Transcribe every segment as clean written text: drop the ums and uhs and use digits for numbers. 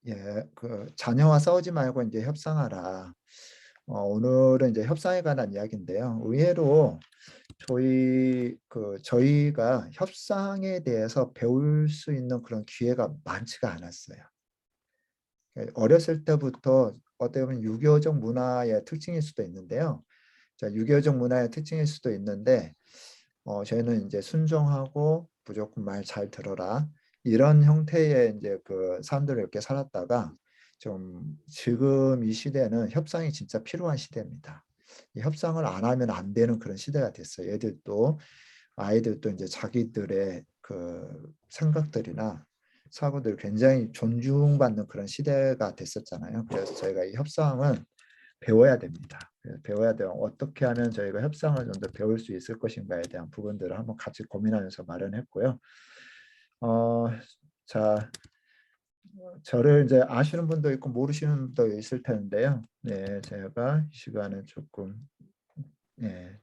예, 자녀와 싸우지 말고 이제 협상하라. 오늘은 이제 협상에 관한 이야기인데요. 의외로 저희가 협상에 대해서 배울 수 있는 그런 기회가 많지가 않았어요. 어렸을 때부터 어떻게 보면 유교적 문화의 특징일 수도 있는데요. 자, 유교적 문화의 특징일 수도 있는데, 저희는 이제 순종하고 무조건 말 잘 들어라. 이런 형태의 이제 사람들을 이렇게 살았다가 좀 지금 이 시대는 협상이 진짜 필요한 시대입니다. 이 협상을 안 하면 안 되는 그런 시대가 됐어요. 아이들도 이제 자기들의 생각들이나 사고들 굉장히 존중받는 그런 시대가 됐었잖아요. 그래서 저희가 이 협상은 배워야 됩니다. 배워야 돼요. 어떻게 하면 저희가 협상을 좀 더 배울 수 있을 것인가에 대한 부분들을 한번 같이 고민하면서 마련했고요. 어, 자, 저를 이제 아시는 분도 있고 모르시는 분도 있을 텐데요. 네, 제가 이 시간에 조금 네,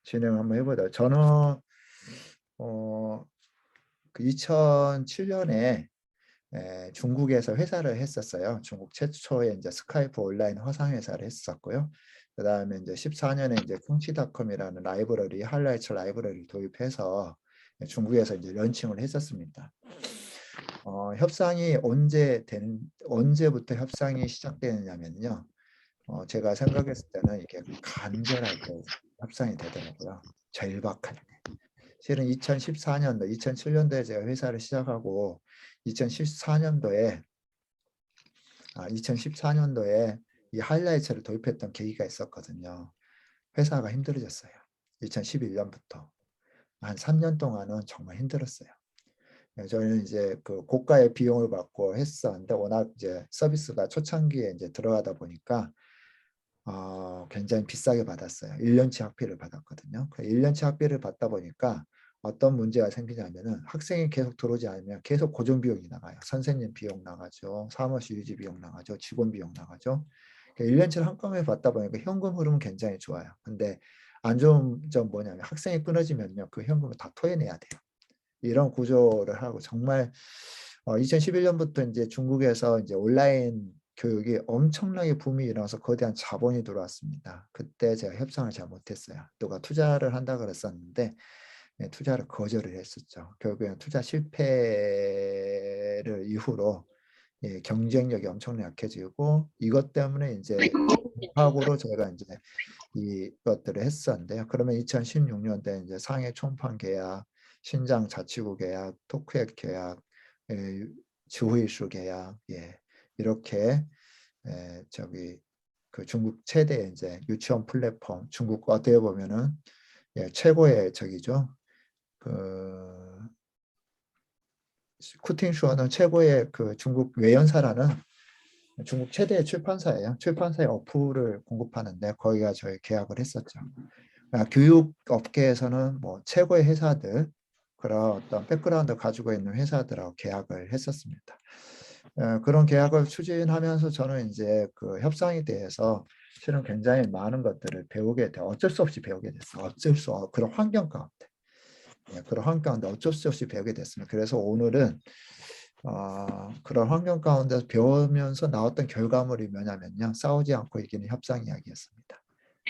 진행 한번 해보다. 저는 어, 2007년에 중국에서 회사를 했었어요. 중국 최초의 이제 스카이프 온라인 화상 회사를 했었고요. 그 다음에 이제 14년에 이제 쿵치닷컴이라는 라이브러리, 하이라이트 라이브러리를 도입해서 중국에서 이제 런칭을 했었습니다. 언제부터 협상이 시작되느냐면요. 제가 생각했을 때는 이게 간절하게 협상이 되더라고요. 절박할 때. 실은 2014년도, 2007년도에 제가 회사를 시작하고 2014년도에 이 하이라이트를 도입했던 계기가 있었거든요. 회사가 힘들어졌어요. 2011년부터 한 3년 동안은 정말 힘들었어요. 저희는 이제 고가의 비용을 받고 했었는데 워낙 이제 서비스가 초창기에 이제 들어가다 보니까 굉장히 비싸게 받았어요. 1년치 학비를 받았거든요. 1년치 학비를 받다 보니까 어떤 문제가 생기냐면은 학생이 계속 들어오지 않으면 계속 고정 비용이 나가요. 선생님 비용 나가죠. 사무실 유지 비용 나가죠. 직원 비용 나가죠. 1년치를 한꺼번에 받다 보니까 현금 흐름은 굉장히 좋아요. 근데 안 좋은 점 뭐냐면 학생이 끊어지면요. 그 현금을 다 토해내야 돼요. 이런 구조를 하고 정말 2011년부터 이제 중국에서 이제 온라인 교육이 엄청나게 붐이 일어나서 거대한 자본이 들어왔습니다. 그때 제가 협상을 잘 못했어요. 누가 투자를 한다 그랬었는데 투자를 거절을 했었죠. 결국에는 투자 실패를 이후로 경쟁력이 엄청나게 약해지고 이것 때문에 이제 사고로 저희가 이제 이것들을 했었는데요. 그러면 2016년대 이제 상해 총판 계약, 신장 자치구 계약, 토크액 계약, 주회수 계약, 이렇게 중국 최대 이제 유치원 플랫폼, 중국 어떻게 보면은 최고의 저기죠. 쿠팅슈어는 최고의 중국 외연사라는 중국 최대의 출판사예요. 출판사의 어플을 공급하는데 거기가 저희 계약을 했었죠. 교육 업계에서는 뭐 최고의 회사들 그런 어떤 백그라운드 가지고 있는 회사들하고 계약을 했었습니다. 그런 계약을 추진하면서 저는 이제 협상에 대해서 실은 굉장히 많은 것들을 배우게 돼. 어쩔 수 없이 배우게 됐어. 그런 환경 가운데. 그런 환경 가운데 어쩔 수 없이 배우게 됐습니다. 그래서 오늘은 그런 환경 가운데서 배우면서 나왔던 결과물이 뭐냐면요. 싸우지 않고 이기는 협상 이야기였습니다.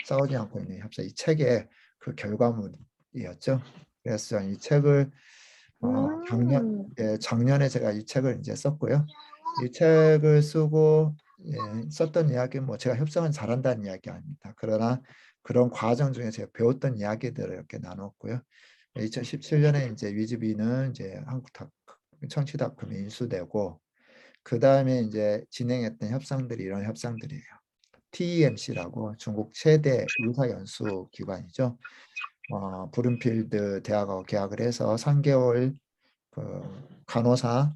싸우지 않고 있는 협상. 이 책의 그 결과물이었죠. 그래서 이 책을 음, 작년에 제가 이 책을 이제 썼고요. 이 책을 쓰고 썼던 이야기 뭐 제가 협상은 잘한다는 이야기 아닙니다. 그러나 그런 과정 중에 제가 배웠던 이야기들을 이렇게 나눴고요. 2017년에 이제 위즈비는 이제 청취닷컴이 인수되고 그 다음에 이제 진행했던 협상들이 이런 협상들이에요. TEMC라고 중국 최대 의사연수 기관이죠. 브룸필드 대학하고 계약을 해서 3개월 간호사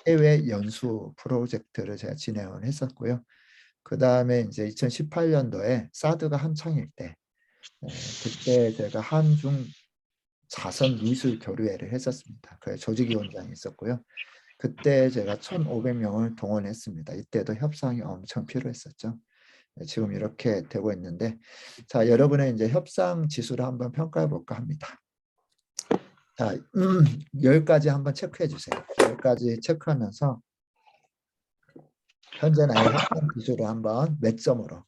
해외 연수 프로젝트를 제가 진행을 했었고요. 그 다음에 이제 2018년도에 사드가 한창일 때, 그때 제가 한중 자선 미술 교류회를 했었습니다. 그 조직위원장이 있었고요. 그때 제가 1,500명을 동원했습니다. 이때도 협상이 엄청 필요했었죠. 지금 이렇게 되고 있는데, 자, 여러분의 이제 협상 지수를 한번 평가해 볼까 합니다. 자, 10가지 한번 체크해 주세요. 10가지 체크하면서 현재 나의 협상 기술을 한번 몇 점으로,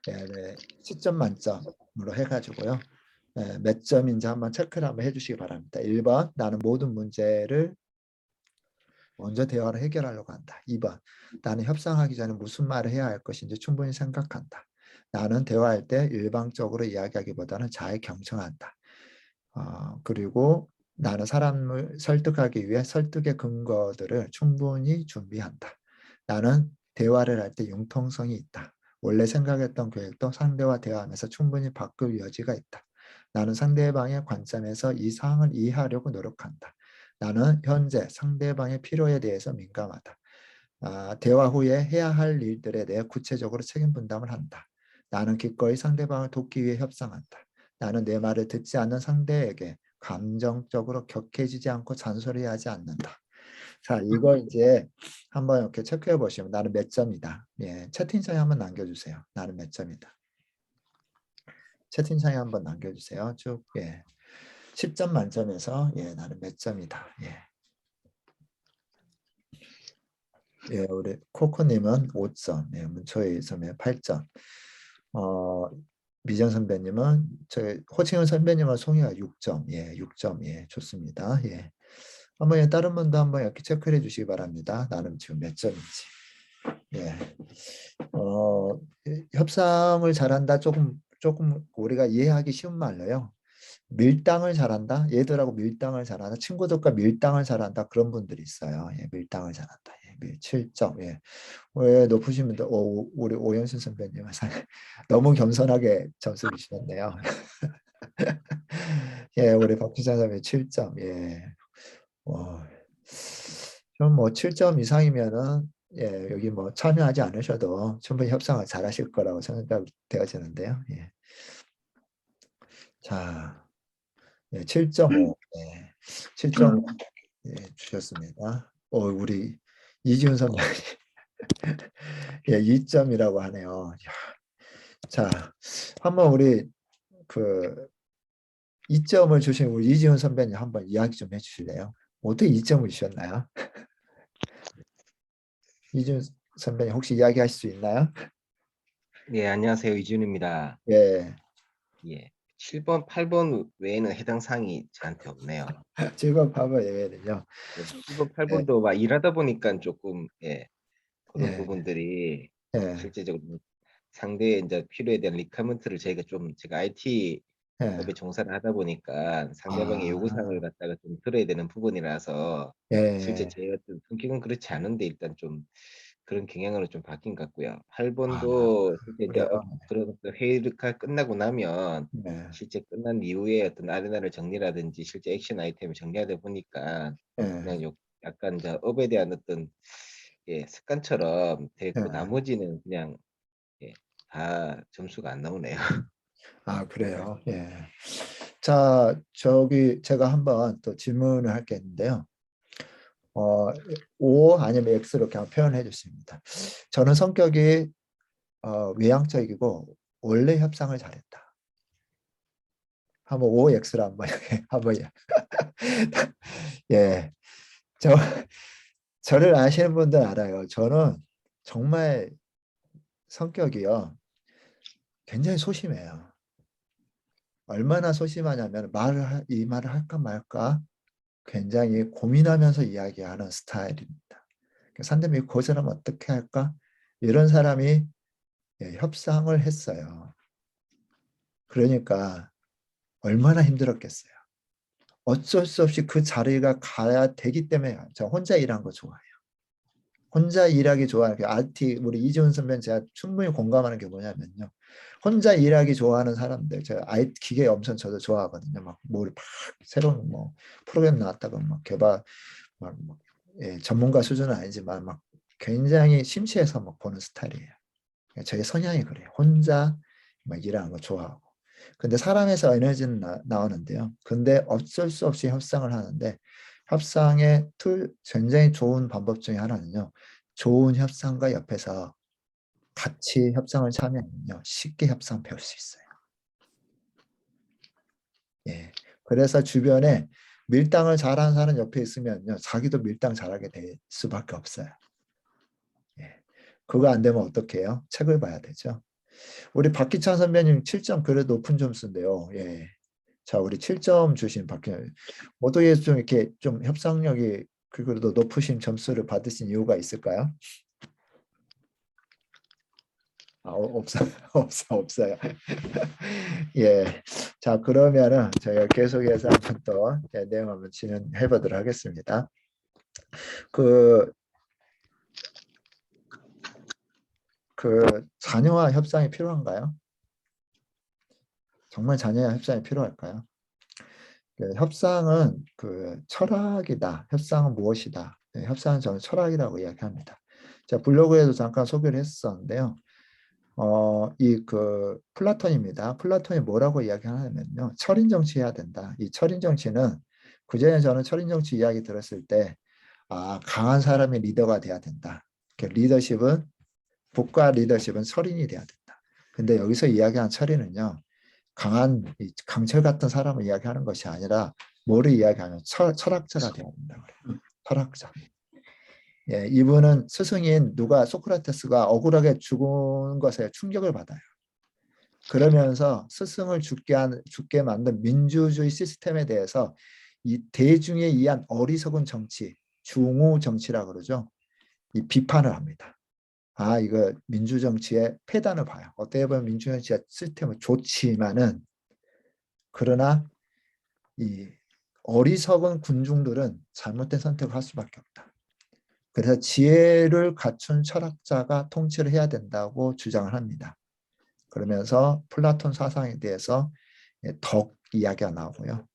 네, 10점 만점으로 해가지고요. 네, 몇 점인지 한번 체크를 한번 해주시기 바랍니다. 1번, 나는 모든 문제를 먼저 대화로 해결하려고 한다. 2번, 나는 협상하기 전에 무슨 말을 해야 할 것인지 충분히 생각한다. 나는 대화할 때 일방적으로 이야기하기보다는 잘 경청한다. 그리고 나는 사람을 설득하기 위해 설득의 근거들을 충분히 준비한다. 나는 대화를 할 때 융통성이 있다. 원래 생각했던 계획도 상대와 대화하면서 충분히 바꿀 여지가 있다. 나는 상대방의 관점에서 이 상황을 이해하려고 노력한다. 나는 현재 상대방의 필요에 대해서 민감하다. 대화 후에 해야 할 일들에 대해 구체적으로 책임 분담을 한다. 나는 기꺼이 상대방을 돕기 위해 협상한다. 나는 내 말을 듣지 않는 상대에게 감정적으로 격해지지 않고 잔소리하지 않는다. 자, 이거 이제 한번 이렇게 체크해 보시면 나는 몇 점이다. 예, 채팅창에 한번 남겨주세요. 나는 몇 점이다. 채팅창에 한번 남겨주세요. 쭉, 예. 10점 만점에서, 예, 나는 몇 점이다. 예. 예, 우리 코코님은 5점, 예, 문초희 선배 8점. 미정 선배님은 저희 호칭은 선배님과 송이가 6점, 예, 6점, 예, 좋습니다. 예. 한번 다른 분도 한번 이렇게 체크해 주시기 바랍니다. 나는 지금 몇 점인지. 예. 협상을 잘한다. 조금 우리가 이해하기 쉬운 말로요. 밀당을 잘한다. 얘들하고 밀당을 잘한다. 친구들과 밀당을 잘한다. 그런 분들이 있어요. 예, 밀당을 잘한다. 예, 7점. 예. 왜 높으신 분들, 우리 오연순 선배님 너무 겸손하게 점수 주시는데요. 예, 우리 박주찬 선배 7점. 예. 좀뭐 7점 이상이면은 예, 여기 뭐 참여하지 않으셔도 충분히 협상을 잘하실 거라고 생각되어지는데요. 예. 자, 예, 7.5. 예. 7.5 예, 주셨습니다. 우리 이지훈 선배 예, 2점이라고 하네요. 자, 한번 우리 그 2점을 주신 우리 이지훈 선배님 한번 이야기 좀 해주실래요? 어떻게 2점을 주셨나요? 이지훈 선배님 혹시 이야기하실 수 있나요? 예, 안녕하세요. 이준입니다. 예, 예. 7번, 8번 외에는 해당 사항이 저한테 없네요. 즐거운 밥을 예외는요. 예, 7번, 예, 8번도 막 일하다 보니까 조금 그런 예, 부분들이 예, 실제적으로 상대의 이제 필요에 대한 리카먼트를 제가 IT 예. 업에 종사를 하다 보니까 상대방의 요구사항을 아, 갖다가 좀 들어야 되는 부분이라서 실제 예, 제 어떤 성격은 그렇지 않은데 일단 좀 그런 경향으로 좀 바뀐 것 같고요. 아, 8번도 실제 이제 그래요. 그런 어떤 회의가 끝나고 나면 네, 실제 끝난 이후에 어떤 아레나를 정리라든지 실제 액션 아이템을 정리하다 보니까 예, 그냥 약간 이제 업에 대한 어떤 습관처럼 됐고 예. 나머지는 그냥 다 점수가 안 나오네요. 그래요. 예. 자, 저기 제가 한번 또 질문을 할 게 있는데요. 어, O 아니면 X 이렇게 한번 표현해 주십니다. 저는 성격이 외향적이고 원래 협상을 잘했다. 한번 O, X로 한번 한번 예, 저 저를 아시는 분들 알아요. 저는 정말 성격이요. 굉장히 소심해요. 얼마나 소심하냐면 이 말을 할까 말까 굉장히 고민하면서 이야기하는 스타일입니다. 상대방이 거절하면 어떻게 할까? 이런 사람이 협상을 했어요. 그러니까 얼마나 힘들었겠어요. 어쩔 수 없이 그 자리가 가야 되기 때문에 저 혼자 일한 거 좋아해요. 혼자 일하기 좋아하는 게 RT 우리 이지훈 선배는 제가 충분히 공감하는 게 뭐냐면요. 혼자 일하기 좋아하는 사람들 제가 IT 기계 엄청 저도 좋아하거든요. 막 새로운 뭐 프로그램 나왔다가 막 개발 전문가 수준은 아니지만 막 굉장히 심취해서 막 보는 스타일이에요. 저의 성향이 그래요. 혼자 막 일하는 거 좋아하고. 근데 사람에서 에너지는 나오는데요. 근데 어쩔 수 없이 협상을 하는데 협상의 굉장히 좋은 방법 중에 하나는요. 좋은 협상가 옆에서 같이 협상을 참여하면요. 쉽게 협상 배울 수 있어요. 예. 그래서 주변에 밀당을 잘하는 사람 옆에 있으면요. 자기도 밀당 잘하게 될 수밖에 없어요. 예. 그거 안 되면 어떻게 해요? 책을 봐야 되죠. 우리 박기찬 선배님 7점 그래도 높은 점수인데요. 예. 자, 우리 7점 주신 박기찬. 어떻게 좀 이렇게 좀 협상력이 그래도 높으신 점수를 받으신 이유가 있을까요? 없어요. 없어요. 예. 자, 그러면은 저희가 계속해서 한번 또 내용 한번 진행해 보도록 하겠습니다. 그, 자녀와 협상이 필요한가요? 정말 자녀와 협상이 필요할까요? 협상은 철학이다. 협상은 무엇이다. 협상은 저는 철학이라고 이야기합니다. 제가 블로그에도 잠깐 소개를 했었는데요. 플라톤입니다. 플라톤이 뭐라고 이야기하냐면요. 철인 정치 해야 된다. 이 철인 정치는 그전에 저는 철인 정치 이야기 들었을 때 강한 사람이 리더가 돼야 된다. 국가 리더십은 철인이 돼야 된다. 근데 여기서 이야기한 철인은요. 강한 강철 같은 사람을 이야기하는 것이 아니라 뭐를 이야기하면 철학자가 되어야 된다 그래요. 철학자. 예, 이분은 스승인 소크라테스가 억울하게 죽은 것에 충격을 받아요. 그러면서 스승을 죽게 만든 민주주의 시스템에 대해서 이 대중에 의한 어리석은 정치, 중우 정치라고 그러죠. 이 비판을 합니다. 이거 민주정치의 폐단을 봐요. 어떻게 보면 민주정치의 시스템은 좋지만은 그러나 이 어리석은 군중들은 잘못된 선택을 할 수밖에 없다. 그래서 지혜를 갖춘 철학자가 통치를 해야 된다고 주장을 합니다. 그러면서 플라톤 사상에 대해서 덕 이야기가 나오고요.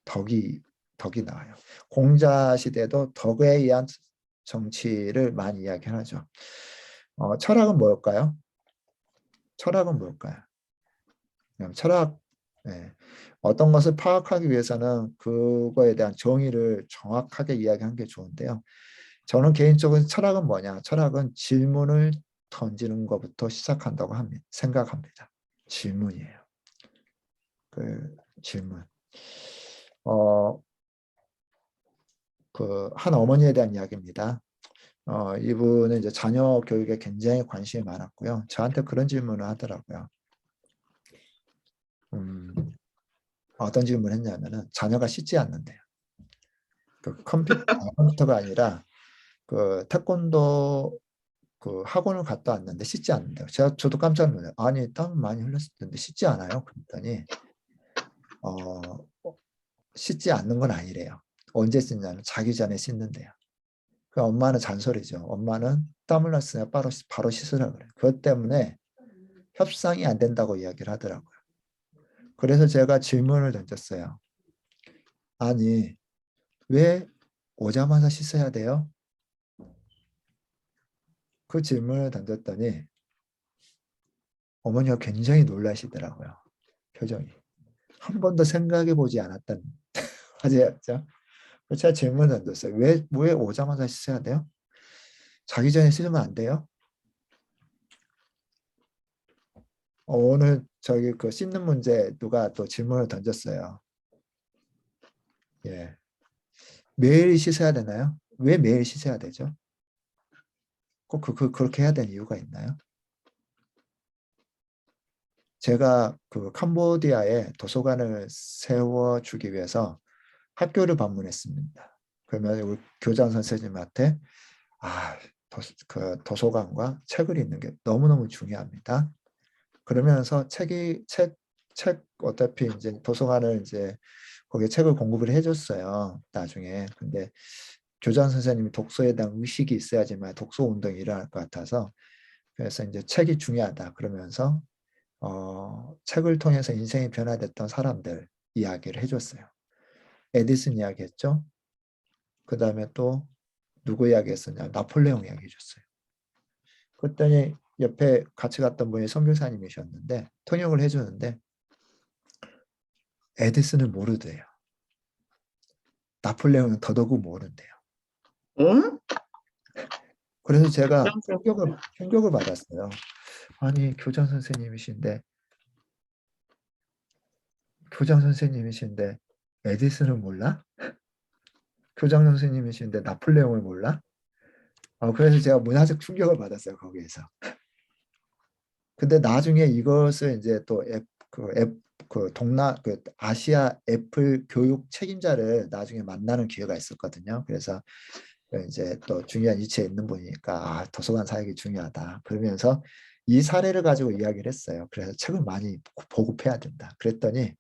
덕이 나와요. 공자 시대도 덕에 의한 정치를 많이 이야기하죠. 철학은 뭘까요? 철학은 뭘까요? 철학, 예. 어떤 것을 파악하기 위해서는 그거에 대한 정의를 정확하게 이야기하는 게 좋은데요. 저는 개인적으로 철학은 뭐냐? 철학은 질문을 던지는 것부터 시작한다고 생각합니다. 질문이에요. 질문. 한 어머니에 대한 이야기입니다. 이분은 이제 자녀 교육에 굉장히 관심이 많았고요. 저한테 그런 질문을 하더라고요. 어떤 질문을 했냐면은 자녀가 씻지 않는데요. 컴퓨터가 아니라 태권도 학원을 갔다 왔는데 씻지 않는데요. 저도 깜짝 놀라요. 아니 땀 많이 흘렸을 텐데 씻지 않아요? 그랬더니 씻지 않는 건 아니래요. 언제 씻냐면 자기 전에 씻는데요. 엄마는 잔소리죠. 엄마는 땀 흘렸으니까 바로 씻으라 그래요. 그것 때문에 협상이 안 된다고 이야기를 하더라고요. 그래서 제가 질문을 던졌어요. 아니 왜 오자마자 씻어야 돼요? 그 질문을 던졌더니 어머니가 굉장히 놀라시더라고요. 표정이. 한 번도 생각해 보지 않았던 화제였죠. 제가 질문을 던졌어요. 왜 오자마자 씻어야 돼요? 자기 전에 씻으면 안 돼요? 오늘 저기 씻는 문제 누가 또 질문을 던졌어요. 예. 매일 씻어야 되나요? 왜 매일 씻어야 되죠? 꼭 그렇게 해야 되는 이유가 있나요? 제가 캄보디아에 도서관을 세워주기 위해서 학교를 방문했습니다. 그러면 우리 교장 선생님한테 도서관과 책을 읽는 게 너무너무 중요합니다. 그러면서 어차피 이제 도서관을 이제 거기에 책을 공급을 해줬어요. 나중에. 근데 교장 선생님이 독서에 대한 의식이 있어야지만 독서 운동이 일어날 것 같아서 그래서 이제 책이 중요하다. 그러면서 책을 통해서 인생이 변화됐던 사람들 이야기를 해줬어요. 에디슨 이야기했죠. 그 다음에 또 누구 이야기했었냐? 나폴레옹 이야기해줬어요. 그랬더니 옆에 같이 갔던 분이 선교사님이셨는데 통역을 해주는데 에디슨을 모르대요. 나폴레옹은 더더욱 모른대요. 응? 그래서 제가 충격을 받았어요. 아니 교장 선생님이신데 에디슨을 몰라? 교장 선생님이신데 나폴레옹을 몰라? 그래서 제가 문화적 충격을 받았어요, 거기에서. 근데 나중에 이것을 이제 또 그 아시아 애플 교육 책임자를 나중에 만나는 기회가 있었거든요. 그래서 이제 또 중요한 위치에 있는 분이니까 도서관 사역이 중요하다. 그러면서 이 사례를 가지고 이야기를 했어요. 그래서 책을 많이 보급해야 된다. 그랬더니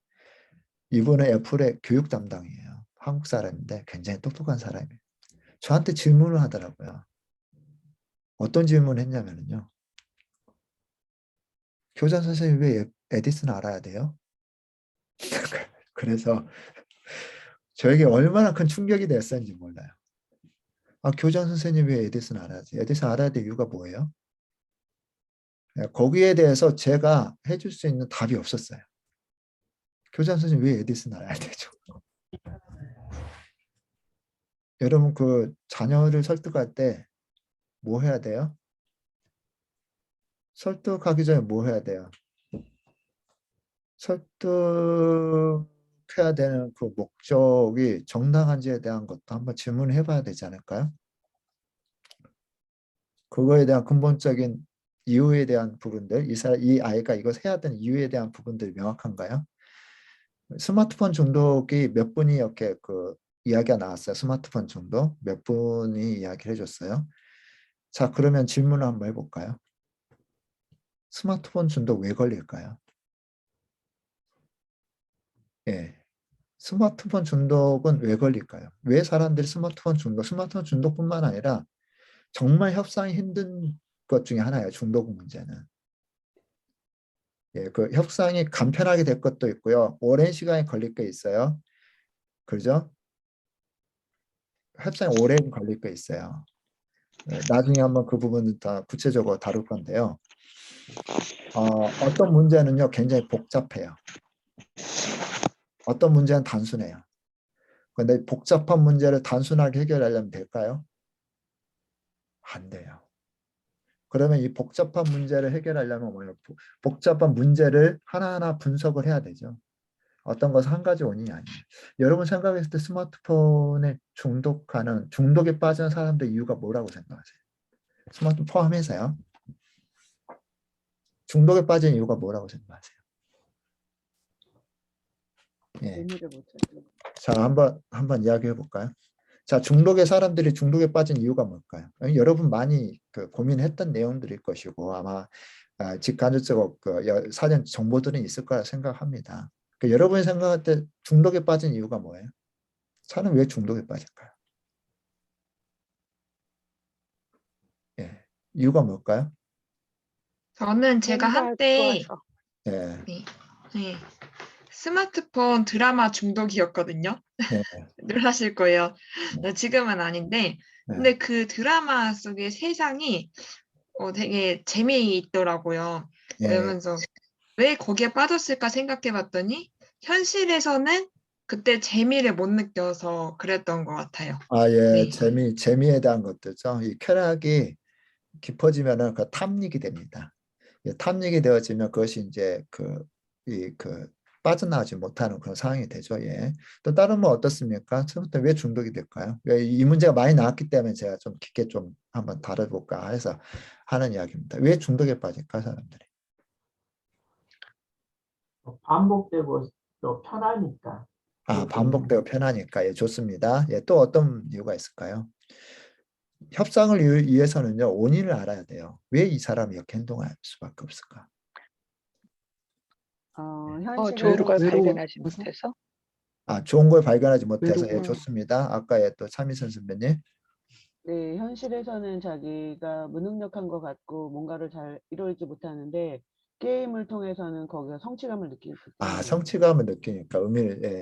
이분은 애플의 교육 담당이에요. 한국 사람인데 굉장히 똑똑한 사람이에요. 저한테 질문을 하더라고요. 어떤 질문을 했냐면요. 교장 선생님 왜 에디슨 알아야 돼요? 그래서 저에게 얼마나 큰 충격이 됐었는지 몰라요. 교장 선생님 왜 에디슨 알아야 돼? 에디슨 알아야 될 이유가 뭐예요? 거기에 대해서 제가 해줄 수 있는 답이 없었어요. 교장 선생님 왜 에디슨 알아야 되죠? 여러분 그 자녀를 설득할 때 뭐 해야 돼요? 설득하기 전에 뭐 해야 돼요? 설득해야 되는 그 목적이 정당한지에 대한 것도 한번 질문해 봐야 되지 않을까요? 그거에 대한 근본적인 이유에 대한 부분들, 이 아이가 이것 해야 되는 이유에 대한 부분들이 명확한가요? 스마트폰 중독이 몇 분이 이렇게 그 이야기가 나왔어요. 스마트폰 중독 몇 분이 이야기를 해줬어요. 자, 그러면 질문을 한번 해볼까요? 스마트폰 중독 왜 걸릴까요? 예. 스마트폰 중독은 왜 걸릴까요? 왜 사람들이 스마트폰 중독뿐만 아니라 정말 협상이 힘든 것 중에 하나예요. 중독 문제는. 예, 그 협상이 간편하게 될 것도 있고요. 오랜 시간이 걸릴 게 있어요. 그죠? 협상이 오래 걸릴 게 있어요. 나중에 한번 그 부분은 더 구체적으로 다룰 건데요. 어떤 문제는요, 굉장히 복잡해요. 어떤 문제는 단순해요. 그런데 복잡한 문제를 단순하게 해결하려면 될까요? 안 돼요. 그러면 이 복잡한 문제를 해결하려면 뭐예요? 복잡한 문제를 하나하나 분석을 해야 되죠. 어떤 것은 한 가지 원인이 아니에요. 여러분 생각했을 때 스마트폰에 중독에 빠진 사람들 이유가 뭐라고 생각하세요? 스마트폰 포함해서요. 중독에 빠진 이유가 뭐라고 생각하세요? 예. 재미를 못 찾는. 자, 한번 이야기해 볼까요? 자, 사람들이 중독에 빠진 이유가 뭘까요? 여러분 많이 고민했던 내용들일 것이고 아마 직간접적 사전 정보들은 있을 거라 생각합니다. 여러분이 생각할 때 중독에 빠진 이유가 뭐예요? 저는 왜 중독에 빠질까요? 예, 이유가 뭘까요? 저는 제가 뭔가 한때 좋아서. 예, 네, 네, 스마트폰 드라마 중독이었거든요. 예, 놀라실 거예요. 네, 지금은 아닌데, 네, 근데 그 드라마 속의 세상이 되게 재미있더라고요. 예. 그러면서 왜 거기에 빠졌을까 생각해봤더니 현실에서는 그때 재미를 못 느껴서 그랬던 것 같아요. 예, 네. 재미에 대한 것들죠. 이 쾌락이 깊어지면은 그 탐닉이 됩니다. 탐닉이 되어지면 그것이 이제 빠져나가지 못하는 그런 상황이 되죠. 예. 또 다른 뭐 어떻습니까? 처음부터 왜 중독이 될까요? 이 문제가 많이 나왔기 때문에 제가 좀 깊게 좀 한번 다뤄볼까 해서 하는 이야기입니다. 왜 중독에 빠질까, 사람들이? 반복되고 또 편하니까. 반복되고 편하니까. 예, 좋습니다. 예, 또 어떤 이유가 있을까요? 협상을 위해서는요, 원인을 알아야 돼요. 왜 이 사람이 이렇게 행동할 수밖에 없을까? 현실에서 걸 외로워. 발견하지 못해서 좋은 걸 발견하지 못해서. 예, 외로워. 좋습니다. 아까 또 차미선 선배님. 네, 현실에서는 자기가 무능력한 것 같고 뭔가를 잘 이루지 못하는데 게임을 통해서는 거기서 성취감을 느끼기 때문에. 성취감을 느끼니까,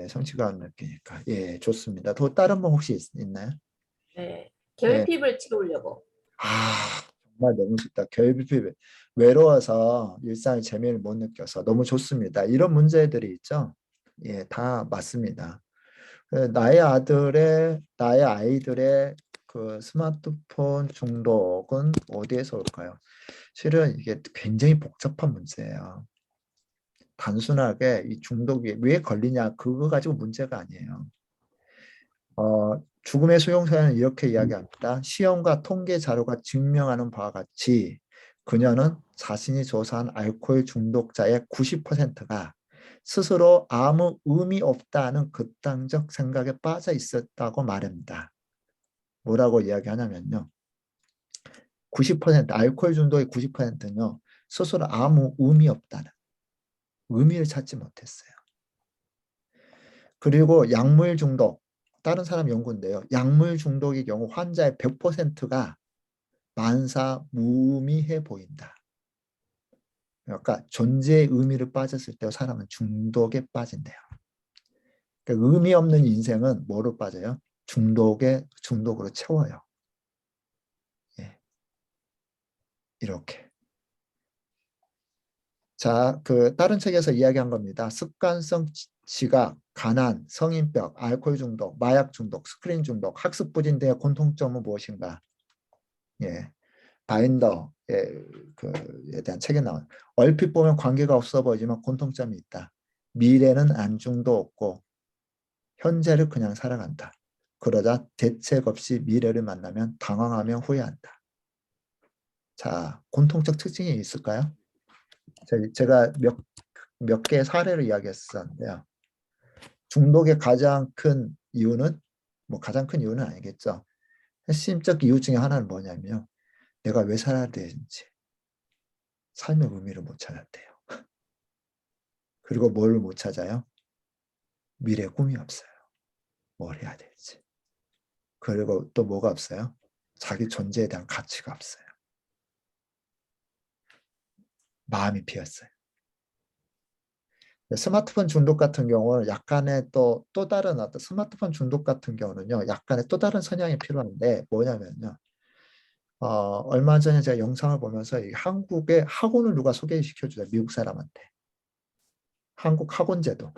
성취감을 느끼니까. 예, 좋습니다. 또 다른 분 혹시 있나요? 네, 예. 결핍을 채우려고. 정말 너무 좋다. 결핍, 외로워서 일상의 재미를 못 느껴서 너무 좋습니다. 이런 문제들이 있죠. 예, 다 맞습니다. 나의 아이들의 그 스마트폰 중독은 어디에서 올까요? 실은 이게 굉장히 복잡한 문제예요. 단순하게 이 중독이 왜 걸리냐 그거 가지고 문제가 아니에요. 죽음의 수용사는 이렇게 이야기합니다. 시험과 통계 자료가 증명하는 바와 같이 그녀는 자신이 조사한 알코올 중독자의 90%가 스스로 아무 의미 없다는 극단적 생각에 빠져 있었다고 말합니다. 뭐라고 이야기하냐면요. 90% 알코올 중독의 90%는요. 스스로 아무 의미 없다는 의미를 찾지 못했어요. 그리고 약물 중독, 다른 사람 연구인데요. 약물 중독의 경우 환자의 100%가 만사무미해 보인다. 그러니까 존재의 의미를 빠졌을 때 사람은 중독에 빠진대요. 그러니까 의미 없는 인생은 뭐로 빠져요? 중독으로 채워요. 예. 이렇게. 자, 다른 책에서 이야기한 겁니다. 습관성 지각, 가난, 성인병, 알코올 중독, 마약 중독, 스크린 중독, 학습 부진 등의 공통점은 무엇인가? 예. 바인더에 대한 책에 나온 얼핏 보면 관계가 없어 보이지만 공통점이 있다. 미래는 안중도 없고 현재를 그냥 살아간다. 그러다 대책 없이 미래를 만나면 당황하며 후회한다. 자, 공통적 특징이 있을까요? 제가 몇 개의 사례를 이야기했었는데요. 중독의 가장 큰 이유는 가장 큰 이유는 아니겠죠. 핵심적 이유 중에 하나는 뭐냐면요. 내가 왜 살아야 되는지 삶의 의미를 못 찾았대요. 그리고 뭘 못 찾아요? 미래 꿈이 없어요. 뭘 해야 될지. 그리고 또 뭐가 없어요? 자기 존재에 대한 가치가 없어요. 마음이 비었어요. 스마트폰 중독 같은 경우는 약간의 또 다른 어떤 스마트폰 중독 같은 경우는요. 약간의 또 다른 성향이 필요한데 뭐냐면요. 얼마 전에 제가 영상을 보면서 한국의 학원을 누가 소개시켜주죠. 미국 사람한테. 한국 학원제도.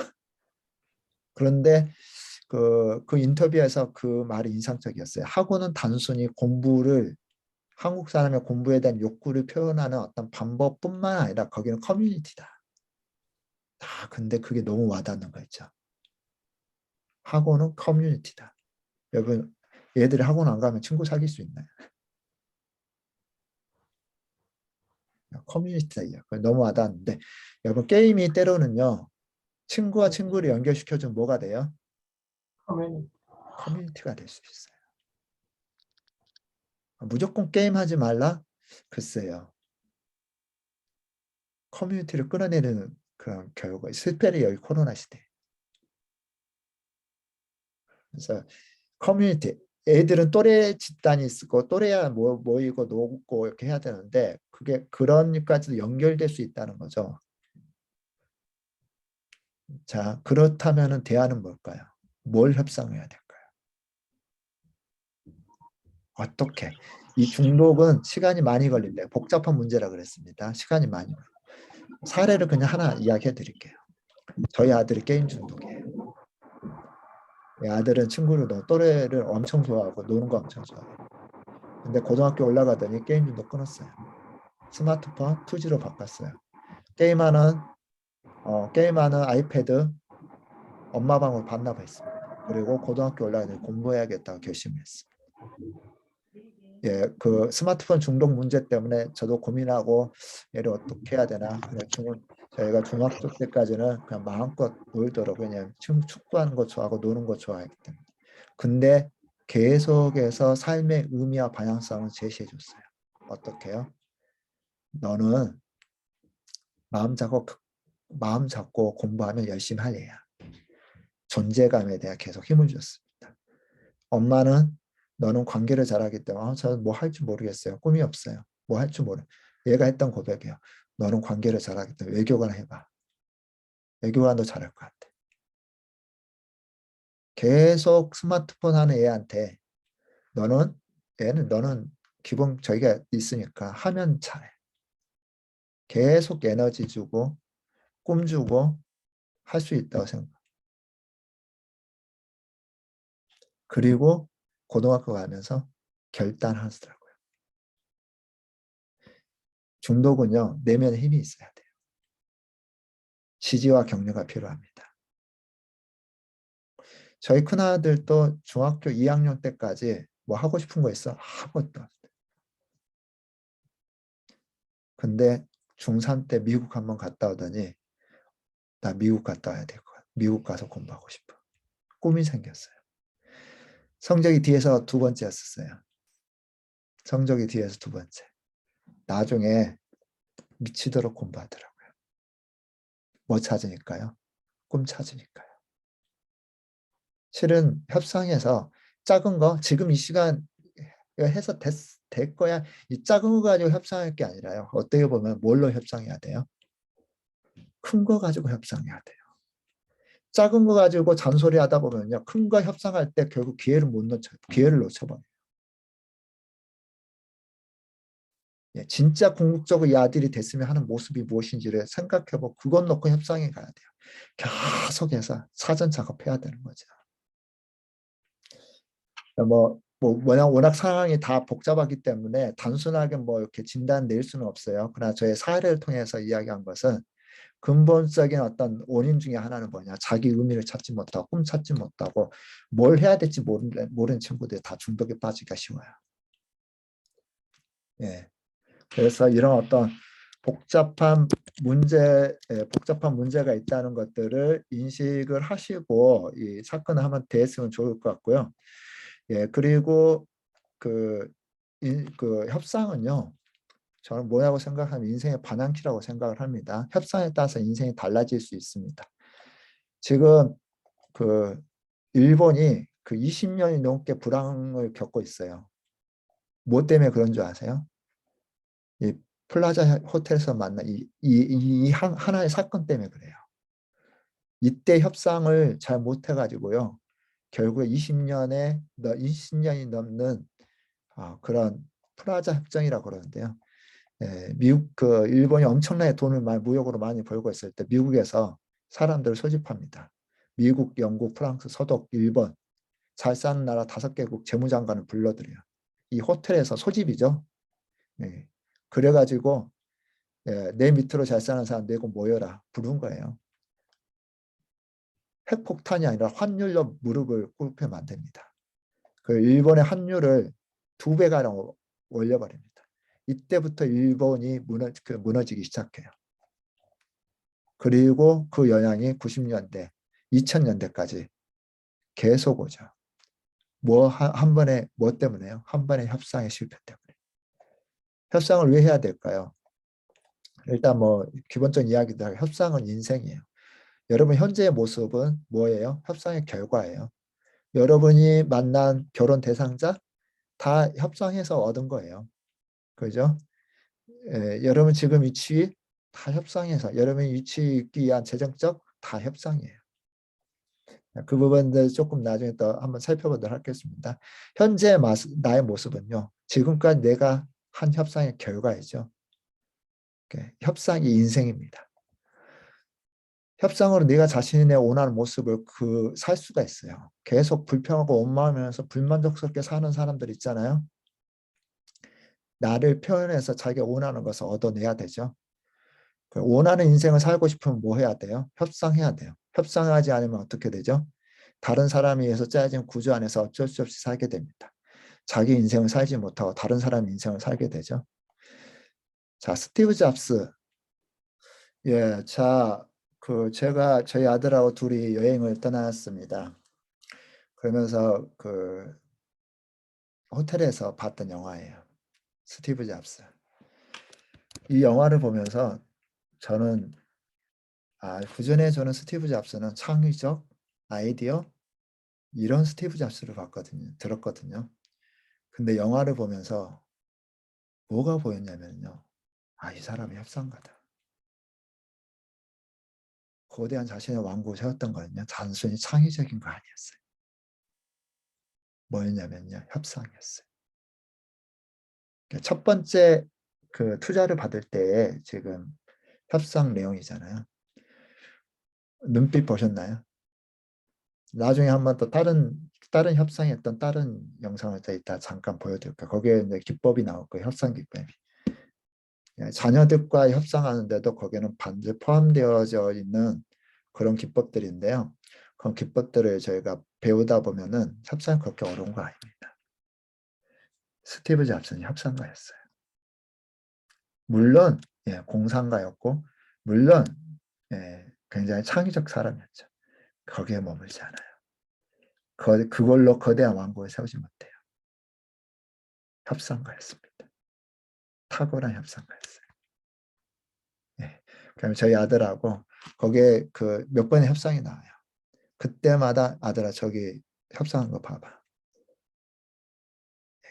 그런데 그 인터뷰에서 그 말이 인상적이었어요. 학원은 단순히 한국 사람의 공부에 대한 욕구를 표현하는 어떤 방법뿐만 아니라 거기는 커뮤니티다. 근데 그게 너무 와닿는 거 있죠. 학원은 커뮤니티다. 여러분, 얘들이 학원 안 가면 친구 사귈 수 있나요? 커뮤니티다. 너무 와닿는데 여러분, 게임이 때로는요. 친구와 친구를 연결시켜주면 뭐가 돼요? 커뮤니티가 될 수 있어요. 무조건 게임하지 말라? 글쎄요. 커뮤니티를 끌어내리는 그런 결과, 실패를 여기 코로나 시대. 그래서 커뮤니티, 애들은 또래 집단이 있고 또래야 모이고 놀고 이렇게 해야 되는데 그게 그런 것까지도 연결될 수 있다는 거죠. 자, 그렇다면은 대안은 뭘까요? 뭘 협상해야 될까요? 어떻게? 이 중독은 시간이 많이 걸린대요. 복잡한 문제라 그랬습니다. 시간이 많이 걸려요. 사례를 그냥 하나 이야기해 드릴게요. 저희 아들이 게임 중독이에요. 아들은 또래를 엄청 좋아하고 노는 거 엄청 좋아해요. 근데 고등학교 올라가더니 게임 중독 끊었어요. 스마트폰 2G로 바꿨어요. 게임하는 아이패드 엄마 방으로 반납했습니다. 그리고 고등학교 올라가더니 공부해야겠다고 결심했어요. 예, 그 스마트폰 중독 문제 때문에 저도 고민하고 얘를 어떻게 해야 되나. 저희가 중학교 때까지는 그냥 마음껏 놀도록 그냥 축구하는 거 좋아하고 노는 거 좋아했기 때문에. 근데 계속해서 삶의 의미와 방향성을 제시해 줬어요. 어떻게요? 너는 마음 잡고 공부하면 열심히 할 애야. 존재감에 대해 계속 힘을 줬습니다. 엄마는 너는 관계를 잘하기 때문에 저는 뭐 할 줄 모르겠어요. 꿈이 없어요. 뭐 할 줄 모르. 얘가 했던 고백이에요. 너는 관계를 잘하기 때문에 외교관 해봐. 외교관도 잘할 것 같아. 계속 스마트폰 하는 애한테 너는 기본 저희가 있으니까 하면 잘해. 계속 에너지 주고 꿈 주고 할 수 있다고 생각. 그리고 고등학교 가면서 결단하더라고요. 중독은요, 내면에 힘이 있어야 돼요. 지지와 격려가 필요합니다. 저희 큰아들도 중학교 2학년 때까지 뭐 하고 싶은 거 있어? 아무것도 없어요. 근데 중3 때 미국 한번 갔다 오더니 나 미국 갔다 와야 될 것 같아. 미국 가서 공부하고 싶어. 꿈이 생겼어요. 성적이 뒤에서 두 번째였었어요. 성적이 뒤에서 두 번째. 나중에 미치도록 공부하더라고요. 뭐 찾으니까요? 꿈 찾으니까요. 실은 협상에서 작은 거 지금 이 시간 해서 될 거야. 이 작은 거 가지고 협상할 게 아니라요. 어떻게 보면 뭘로 협상해야 돼요? 큰 거 가지고 협상해야 돼요. 작은 거 가지고 잔소리 하다 보면요. 큰 거 협상할 때 결국 기회를 못 놓쳐요. 기회를 놓쳐버려요. 예, 진짜 궁극적으로 이 아들이 됐으면 하는 모습이 무엇인지를 생각해보고 그것 놓고 협상에 가야 돼요. 계속해서 사전 작업해야 되는 거죠. 워낙 상황이 다 복잡하기 때문에 단순하게 뭐 이렇게 진단 낼 수는 없어요. 그러나 저의 사례를 통해서 이야기한 것은 근본적인 어떤 원인 중에 하나는 뭐냐. 자기 의미를 찾지 못하고 꿈 찾지 못하고 뭘 해야 될지 모르는 친구들이 다 중독에 빠지기가 쉬워요. 예. 그래서 이런 어떤 복잡한 문제가 있다는 것들을 인식을 하시고 이 사건을 한번 대했으면 좋을 것 같고요. 예, 그리고 그 협상은요. 저는 뭐라고 생각하면 인생의 반환키라고 생각을 합니다. 협상에 따라서 인생이 달라질 수 있습니다. 지금 그 일본이 그 20년이 넘게 불황을 겪고 있어요. 뭐 때문에 그런 줄 아세요? 이 플라자 호텔에서 만난 하나의 사건 때문에 그래요. 이때 협상을 잘 못해가지고요. 결국에 20년이 넘는 그런 플라자 협정이라고 그러는데요. 예, 일본이 엄청나게 돈을 무역으로 많이 벌고 있을 때 미국에서 사람들을 소집합니다. 미국, 영국, 프랑스, 서독, 일본 잘 사는 나라 5개국 재무장관을 불러들여요. 이 호텔에서 소집이죠. 예, 그래가지고 내 밑으로 잘 사는 사람 내고 모여라 부른 거예요. 핵폭탄이 아니라 환율로 무릎을 꿇게 만듭니다. 그 일본의 환율을 2배가량 올려버립니다. 이때부터 일본이 무너지기 시작해요. 그리고 그 영향이 90년대, 2000년대까지 계속 오죠. 한 번에 뭐 때문에요? 한 번의 협상의 실패 때문에. 협상을 왜 해야 될까요? 일단 뭐 기본적인 이야기들 협상은 인생이에요. 여러분 현재의 모습은 뭐예요? 협상의 결과예요. 여러분이 만난 결혼 대상자 다 협상해서 얻은 거예요. 그죠? 여러분 지금 위치 다 협상해서 여러분이 위치 있기 위한 재정적 다 협상이에요. 그 부분들 조금 나중에 또 한번 살펴보도록 하겠습니다. 현재 나의 모습은요. 지금까지 내가 한 협상의 결과이죠. 협상이 인생입니다. 협상으로 네가 자신의 원하는 모습을 살 수가 있어요. 계속 불평하고 원망하면서 불만족스럽게 사는 사람들 있잖아요. 나를 표현해서 자기가 원하는 것을 얻어내야 되죠. 원하는 인생을 살고 싶으면 뭐 해야 돼요? 협상해야 돼요. 협상하지 않으면 어떻게 되죠? 다른 사람에 의해서 짜여진 구조 안에서 어쩔 수 없이 살게 됩니다. 자기 인생을 살지 못하고 다른 사람의 인생을 살게 되죠. 자, 스티브 잡스. 예, 자, 제가 저희 아들하고 둘이 여행을 떠났습니다. 그러면서 호텔에서 봤던 영화예요. 스티브 잡스. 이 영화를 보면서 저는 그전에 저는 스티브 잡스는 창의적 아이디어 이런 스티브 잡스를 들었거든요. 근데 영화를 보면서 뭐가 보였냐면요. 이 사람이 협상가다. 거대한 자신의 왕국을 세웠던 거는요. 단순히 창의적인 거 아니었어요. 뭐였냐면요. 협상이었어요. 첫 번째 투자를 받을 때에 지금 협상 내용이잖아요. 눈빛 보셨나요? 나중에 한번 또 다른 협상했던 다른 영상을 또 이따 잠깐 보여드릴게요. 거기에 이제 기법이 나올 거예요. 협상 기법이. 자녀들과 협상하는데도 거기에는 반드시 포함되어져 있는 그런 기법들인데요. 그런 기법들을 저희가 배우다 보면은 협상이 그렇게 어려운 거 아닙니다. 스티브 잡스는 협상가였어요. 물론 공상가였고 물론 굉장히 창의적 사람이었죠. 거기에 머물지 않아요. 그걸로 거대한 왕국을 세우지 못해요. 협상가였습니다. 탁월한 협상가였어요. 그럼 저희 아들하고 거기에 그 몇 번의 협상이 나와요. 그때마다 아들아 저기 협상한 거 봐봐.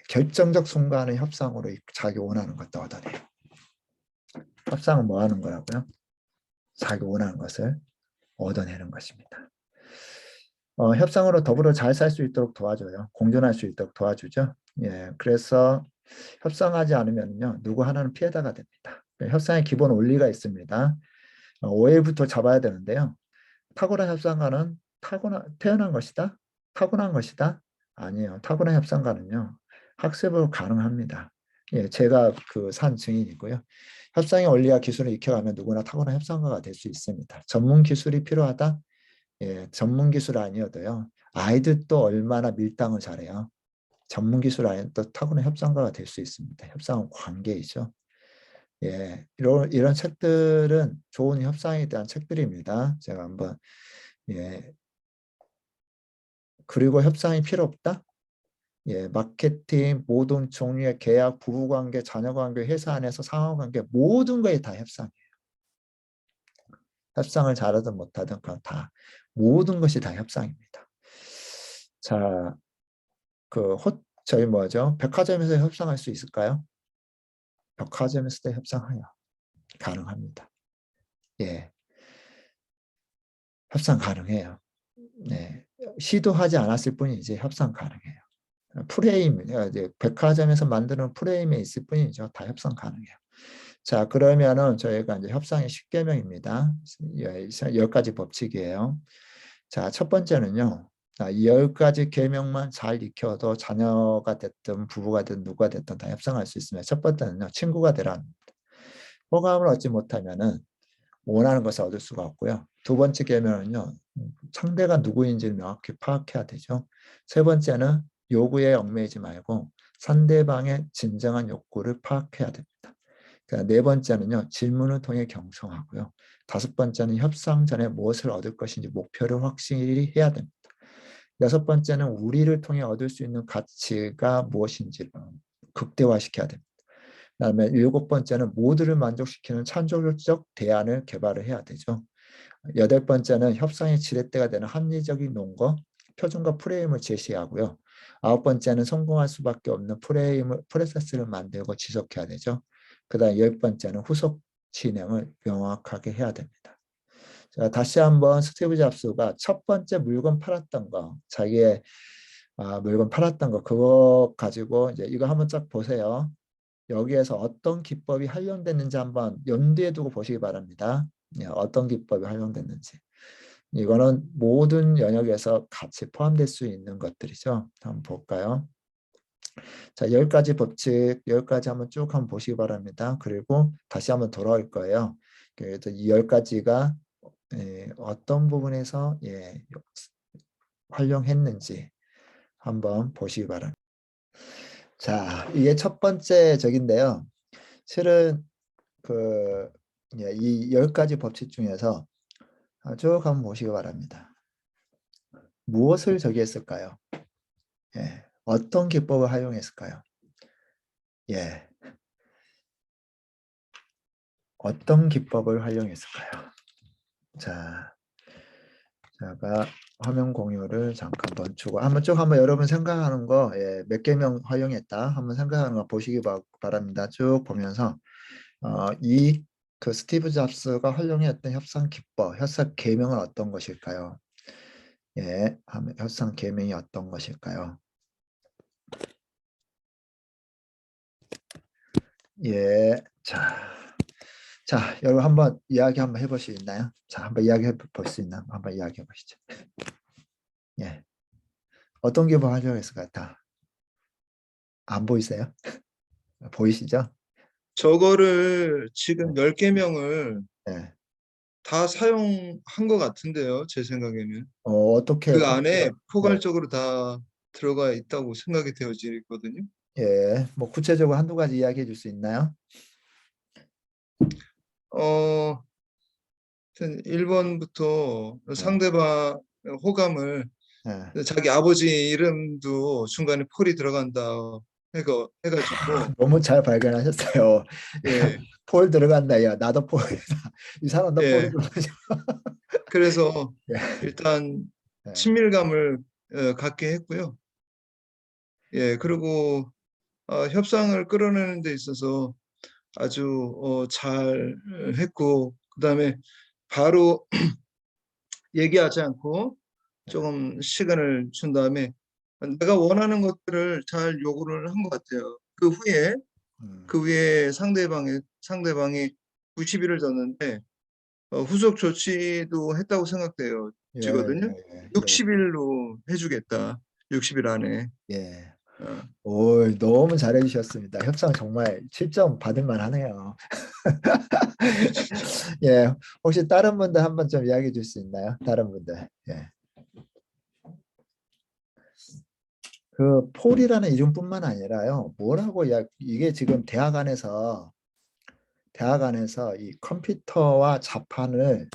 결정적 순간의 협상으로 자기 원하는 것도 얻어내요. 협상은 뭐 하는 거라고요? 자기 원하는 것을 얻어내는 것입니다. 협상으로 더불어 잘 살 수 있도록 도와줘요. 공존할 수 있도록 도와주죠. 그래서 협상하지 않으면요 누구 하나는 피해자가 됩니다. 협상의 기본 원리가 있습니다. 오해부터 잡아야 되는데요. 탁월한 협상가는 태어난 것이다? 타고난 것이다? 아니에요. 타고난 협상가는요. 학습으로 가능합니다. 제가 그 산 증인이고요. 협상의 원리와 기술을 익혀가면 누구나 타고난 협상가가 될 수 있습니다. 전문 기술이 필요하다? 전문 기술 아니어도요. 아이들도 얼마나 밀당을 잘해요. 전문 기술 아니어도 타고난 협상가가 될 수 있습니다. 협상은 관계이죠. 이런 책들은 좋은 협상에 대한 책들입니다. 제가 한번 그리고 협상이 필요 없다? 마케팅, 모든 종류의 계약, 부부관계, 자녀관계, 회사 안에서 상호관계 모든 거에 다 협상이에요. 협상을 잘하든 못하든 그건 다 모든 것이 다 협상입니다. 자, 저희 뭐죠? 백화점에서 협상할 수 있을까요? 백화점에서도 협상해요. 가능합니다. 협상 가능해요. 시도하지 않았을 뿐이지 협상 가능해요. 프레임, 백화점에서 만드는 프레임에 있을 뿐이죠. 다 협상 가능해요. 자, 그러면은 저희가 이제 협상의 10계명입니다. 10가지 법칙이에요. 자, 첫 번째는요. 10가지 계명만 잘 익혀도 자녀가 됐든 부부가 됐든 누가 됐든 다 협상할 수 있습니다. 첫 번째는요. 친구가 되라. 호감을 얻지 못하면은 원하는 것을 얻을 수가 없고요. 두 번째 계명은요. 상대가 누구인지를 명확히 파악해야 되죠. 세 번째는 요구에 얽매이지 말고 상대방의 진정한 욕구를 파악해야 됩니다. 네 번째는요. 질문을 통해 경청하고요. 다섯 번째는 협상 전에 무엇을 얻을 것인지 목표를 확실히 해야 됩니다. 여섯 번째는 우리를 통해 얻을 수 있는 가치가 무엇인지를 극대화시켜야 됩니다. 그다음에 일곱 번째는 모두를 만족시키는 창조적 대안을 개발을 해야 되죠. 여덟 번째는 협상의 지렛대가 되는 합리적인 논거, 표준과 프레임을 제시하고요. 아홉 번째는 성공할 수밖에 없는 프로세스를 만들고 지속해야 되죠. 그다음 열 번째는 후속 진행을 명확하게 해야 됩니다. 자, 다시 한번 스티브 잡스가 첫 번째 물건 팔았던 거, 자기의 물건 팔았던 거 그거 가지고 이제 이거 한번 쫙 보세요. 여기에서 어떤 기법이 활용됐는지 한번 염두에 두고 보시기 바랍니다. 어떤 기법이 활용됐는지. 이거는 모든 영역에서 같이 포함될 수 있는 것들이죠. 한번 볼까요? 자, 10가지 법칙, 10가지 한번 쭉 한번 보시기 바랍니다. 그리고 다시 한번 돌아올 거예요. 그래서 이 10가지가 어떤 부분에서 활용했는지 한번 보시기 바랍니다. 자, 이게 첫 번째 적인데요. 실은 이 10가지 법칙 중에서 쭉 한번 보시기 바랍니다. 무엇을 저기 했을까요? 어떤 기법을 활용했을까요? 어떤 기법을 활용했을까요? 자, 제가 화면 공유를 잠깐 멈추고 한번 여러분 생각하는 거 몇 개명 활용했다 한번 생각하는 거 보시기 바랍니다. 쭉 보면서 그 스티브 잡스가 활용했던 협상 기법, 협상 계명은 어떤 것일까요? 협상 계명이 어떤 것일까요? 자, 여러분 한번 이야기 한번 해볼 수 있나요? 자, 한번 이야기해 볼 수 있나? 한번 이야기해 보시죠. 어떤 기법 활용했을까요? 다 안 보이세요? 보이시죠? 저거를 지금 10개명을 네. 다 사용한 것 같은데요, 제 생각에는. 어떻게 그 안에 네. 포괄적으로 다 들어가 있다고 생각이 되어지거든요. 예, 뭐 구체적으로 한두 가지 이야기해 줄 수 있나요? 어, 하여튼 1번부터 상대방 호감을 예. 자기 아버지 이름도 중간에 폴이 들어간다 해가지고 너무 잘 발견하셨어요. 예, 폴 들어간다. 야, 나도 폴이다. 이 사람도 폴이 예. 들어가죠. 그래서 예. 일단 예. 친밀감을 갖게 했고요. 예, 그리고 협상을 끌어내는 데 있어서 아주 잘 했고, 그다음에 바로 얘기하지 않고 조금 시간을 준 다음에 내가 원하는 것들을 잘 요구를 한 것 같아요. 음. 그 후에 상대방이 90일을 줬는데 후속 조치도 했다고 생각돼요. 예, 지거든요. 예, 예, 60일로 해주겠다. 60일 안에. 예. 어, 오, 너무 잘해 주셨습니다. 협상 정말 7점 받을 만하네요. 예, 혹시 다른 분들 한번 좀 이야기해 줄 수 있나요? 다른 분들. 예. 그 폴이라는 이름뿐만 아니라요. 이게 지금 대학 안에서 이 컴퓨터와 자판으로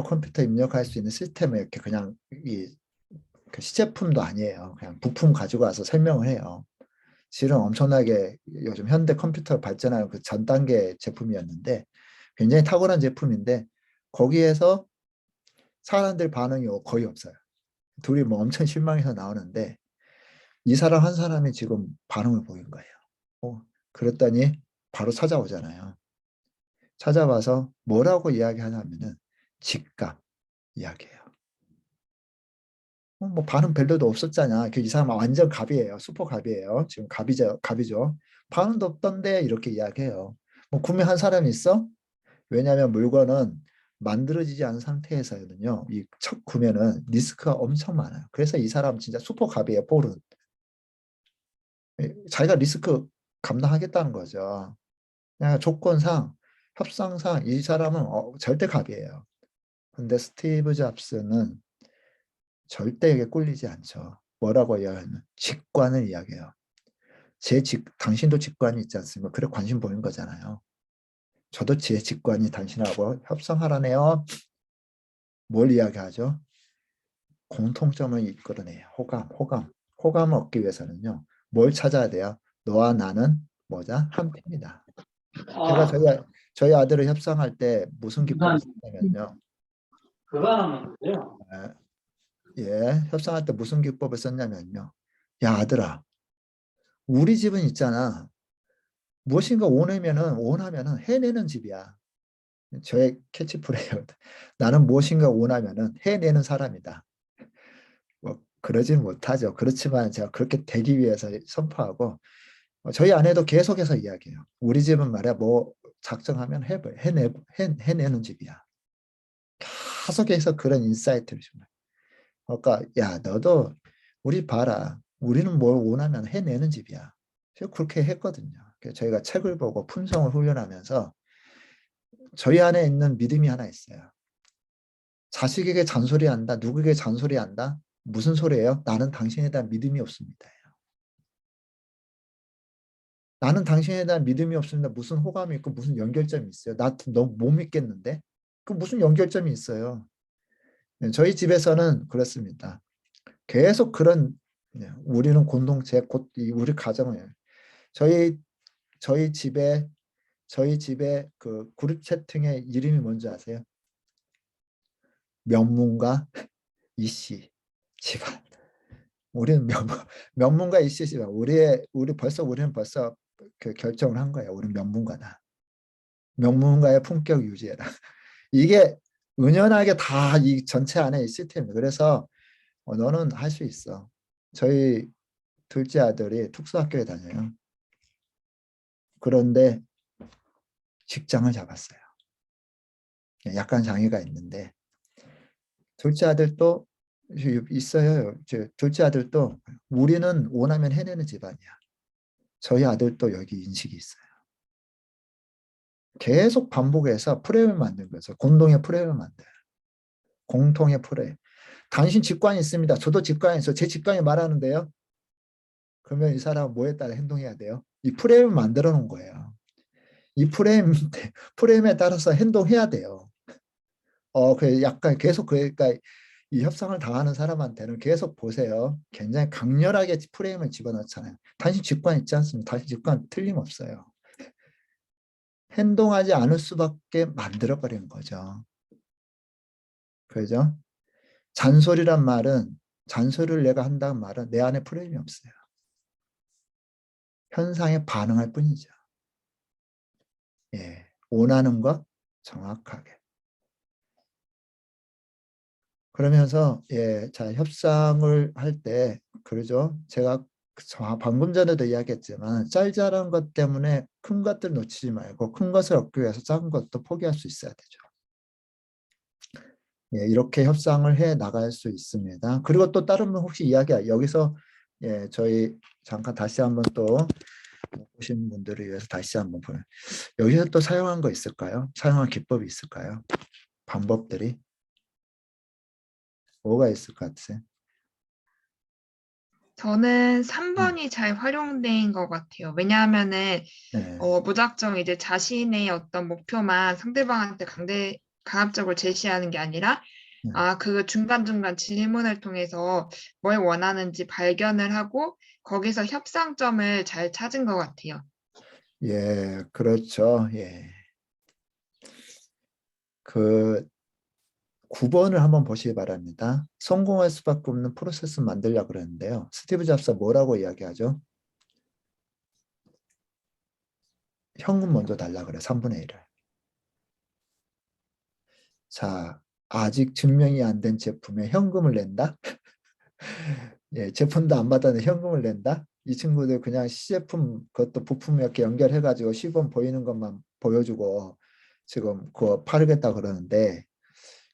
컴퓨터 입력할 수 있는 시스템을 이렇게 그냥 그 시제품도 아니에요. 그냥 부품 가지고 와서 설명을 해요. 실은 엄청나게 요즘 현대 컴퓨터 발전하는 그 전 단계 제품이었는데 굉장히 탁월한 제품인데 거기에서 사람들 반응이 거의 없어요. 둘이 뭐 엄청 실망해서 나오는데 이 사람 한 사람이 지금 반응을 보인 거예요. 그랬더니 바로 찾아오잖아요. 찾아와서 뭐라고 이야기하냐면은 집값 이야기해요. 뭐 반응 별로도 없었잖아. 이 사람은 완전 갑이에요. 슈퍼 갑이에요. 지금 갑이죠. 반응도 없던데 이렇게 이야기해요. 뭐 구매한 사람이 있어? 왜냐하면 물건은 만들어지지 않은 상태에서는요. 이 첫 구매는 리스크가 엄청 많아요. 그래서 이 사람 진짜 슈퍼 갑이에요. 폴은. 자기가 리스크 감당하겠다는 거죠. 그냥 조건상, 협상상 이 사람은 절대 갑이에요. 근데 스티브 잡스는 절대 이게 꿀리지 않죠. 뭐라고 이야기하면 직관을 이야기해요. 당신도 직관이 있지 않습니까? 그래 관심 보인 거잖아요. 저도 제 직관이 당신하고 협상하라네요. 뭘 이야기하죠? 공통점을 이끌어내요. 호감을 얻기 위해서는요. 뭘 찾아야 돼요? 너와 나는 뭐자? 한 팀이다. 제가 저희 아들을 협상할 때 무슨 기법을 썼냐면요. 그거 하면 돼요. 예, 협상할 때 무슨 기법을 썼냐면요. 야, 아들아, 우리 집은 있잖아. 무엇인가 원하면은 해내는 집이야. 저의 캐치프레이어. 나는 무엇인가 원하면은 해내는 사람이다. 뭐 그러진 못하죠. 그렇지만 제가 그렇게 되기 위해서 선포하고 저희 아내도 계속해서 이야기해요. 우리 집은 말이야 뭐 작정하면 해내는 집이야. 계속해서 그런 인사이트를 주는 거예요. 그러니까 야 너도 우리 봐라. 우리는 뭘 원하면 해내는 집이야. 제가 그렇게 했거든요. 그래서 저희가 책을 보고 품성을 훈련하면서 저희 안에 있는 믿음이 하나 있어요. 자식에게 잔소리한다. 누구에게 잔소리한다. 무슨 소리예요? 나는 당신에 대한 믿음이 없습니다. 나는 당신에 대한 믿음이 없습니다. 무슨 호감이 있고 무슨 연결점이 있어요. 나 너무 못 믿겠는데? 그 무슨 연결점이 있어요. 네, 저희 집에서는 그렇습니다. 계속 그런 우리는 공동체 우리 가정을 저희 저희 집에 저희 집에 그 그룹 채팅의 이름이 뭔지 아세요? 명문가 이씨 집안. 우리는 명문가 이씨 집안. 우리는 벌써 그 결정을 한 거예요. 우리는 명문가다. 명문가의 품격 유지해라. 이게 은연하게 다 이 전체 안에 있을 텐데 그래서 너는 할 수 있어. 저희 둘째 아들이 특수학교에 다녀요. 그런데 직장을 잡았어요. 약간 장애가 있는데 둘째 아들도 있어요. 둘째 아들도 우리는 원하면 해내는 집안이야. 저희 아들도 여기 인식이 있어요. 계속 반복해서 프레임을 만든 거죠. 공동의 프레임을 만들어요. 공통의 프레임. 당신 직관이 있습니다. 저도 직관이 있어. 제 직관이 말하는데요. 그러면 이 사람은 뭐에 따라 행동해야 돼요? 이 프레임을 만들어 놓은 거예요. 이 프레임에 따라서 행동해야 돼요. 그 약간 계속 그러니까 이 협상을 당하는 사람한테는 계속 보세요. 굉장히 강렬하게 프레임을 집어넣잖아요. 당신 직관 있지 않습니까? 당신 직관 틀림없어요. 행동하지 않을 수밖에 만들어버리는 거죠. 그죠? 잔소리란 말은 잔소리를 내가 한다는 말은 내 안에 프레임이 없어요. 현상에 반응할 뿐이죠. 예, 원하는 것 정확하게. 그러면서 자 협상을 할 때 그러죠. 제가 방금 전에도 이야기했지만 짤짤한 것 때문에 큰 것들 놓치지 말고 큰 것을 얻기 위해서 작은 것도 포기할 수 있어야 되죠. 이렇게 협상을 해 나갈 수 있습니다. 그리고 또 다른 분 혹시 여기서 저희 잠깐 다시 한번 또 보신 분들을 위해서 다시 한번 보면 여기서 또 사용한 거 있을까요? 사용한 기법이 있을까요? 방법들이 뭐가 있을 것 같으세요? 저는 3번이 잘 활용된 것 같아요. 왜냐하면은 네. 무작정 이제 자신의 어떤 목표만 상대방한테 강압적으로 제시하는 게 아니라 네. 그 중간중간 질문을 통해서 뭘 원하는지 발견을 하고 거기서 협상점을 잘 찾은 것 같아요. 예, 그렇죠. 예. 그 9번을 한번 보시기 바랍니다. 성공할 수밖에 없는 프로세스 만들려고 그러는데요. 스티브 잡스가 뭐라고 이야기하죠? 현금 먼저 달라 그래. 3분의 1을. 자, 아직 증명이 안 된 제품에 현금을 낸다? 예, 제품도 안 받았는데 현금을 낸다? 이 친구들 그냥 시제품 그것도 부품 이렇게 연결해가지고 시범 보이는 것만 보여주고 지금 그거 팔겠다 그러는데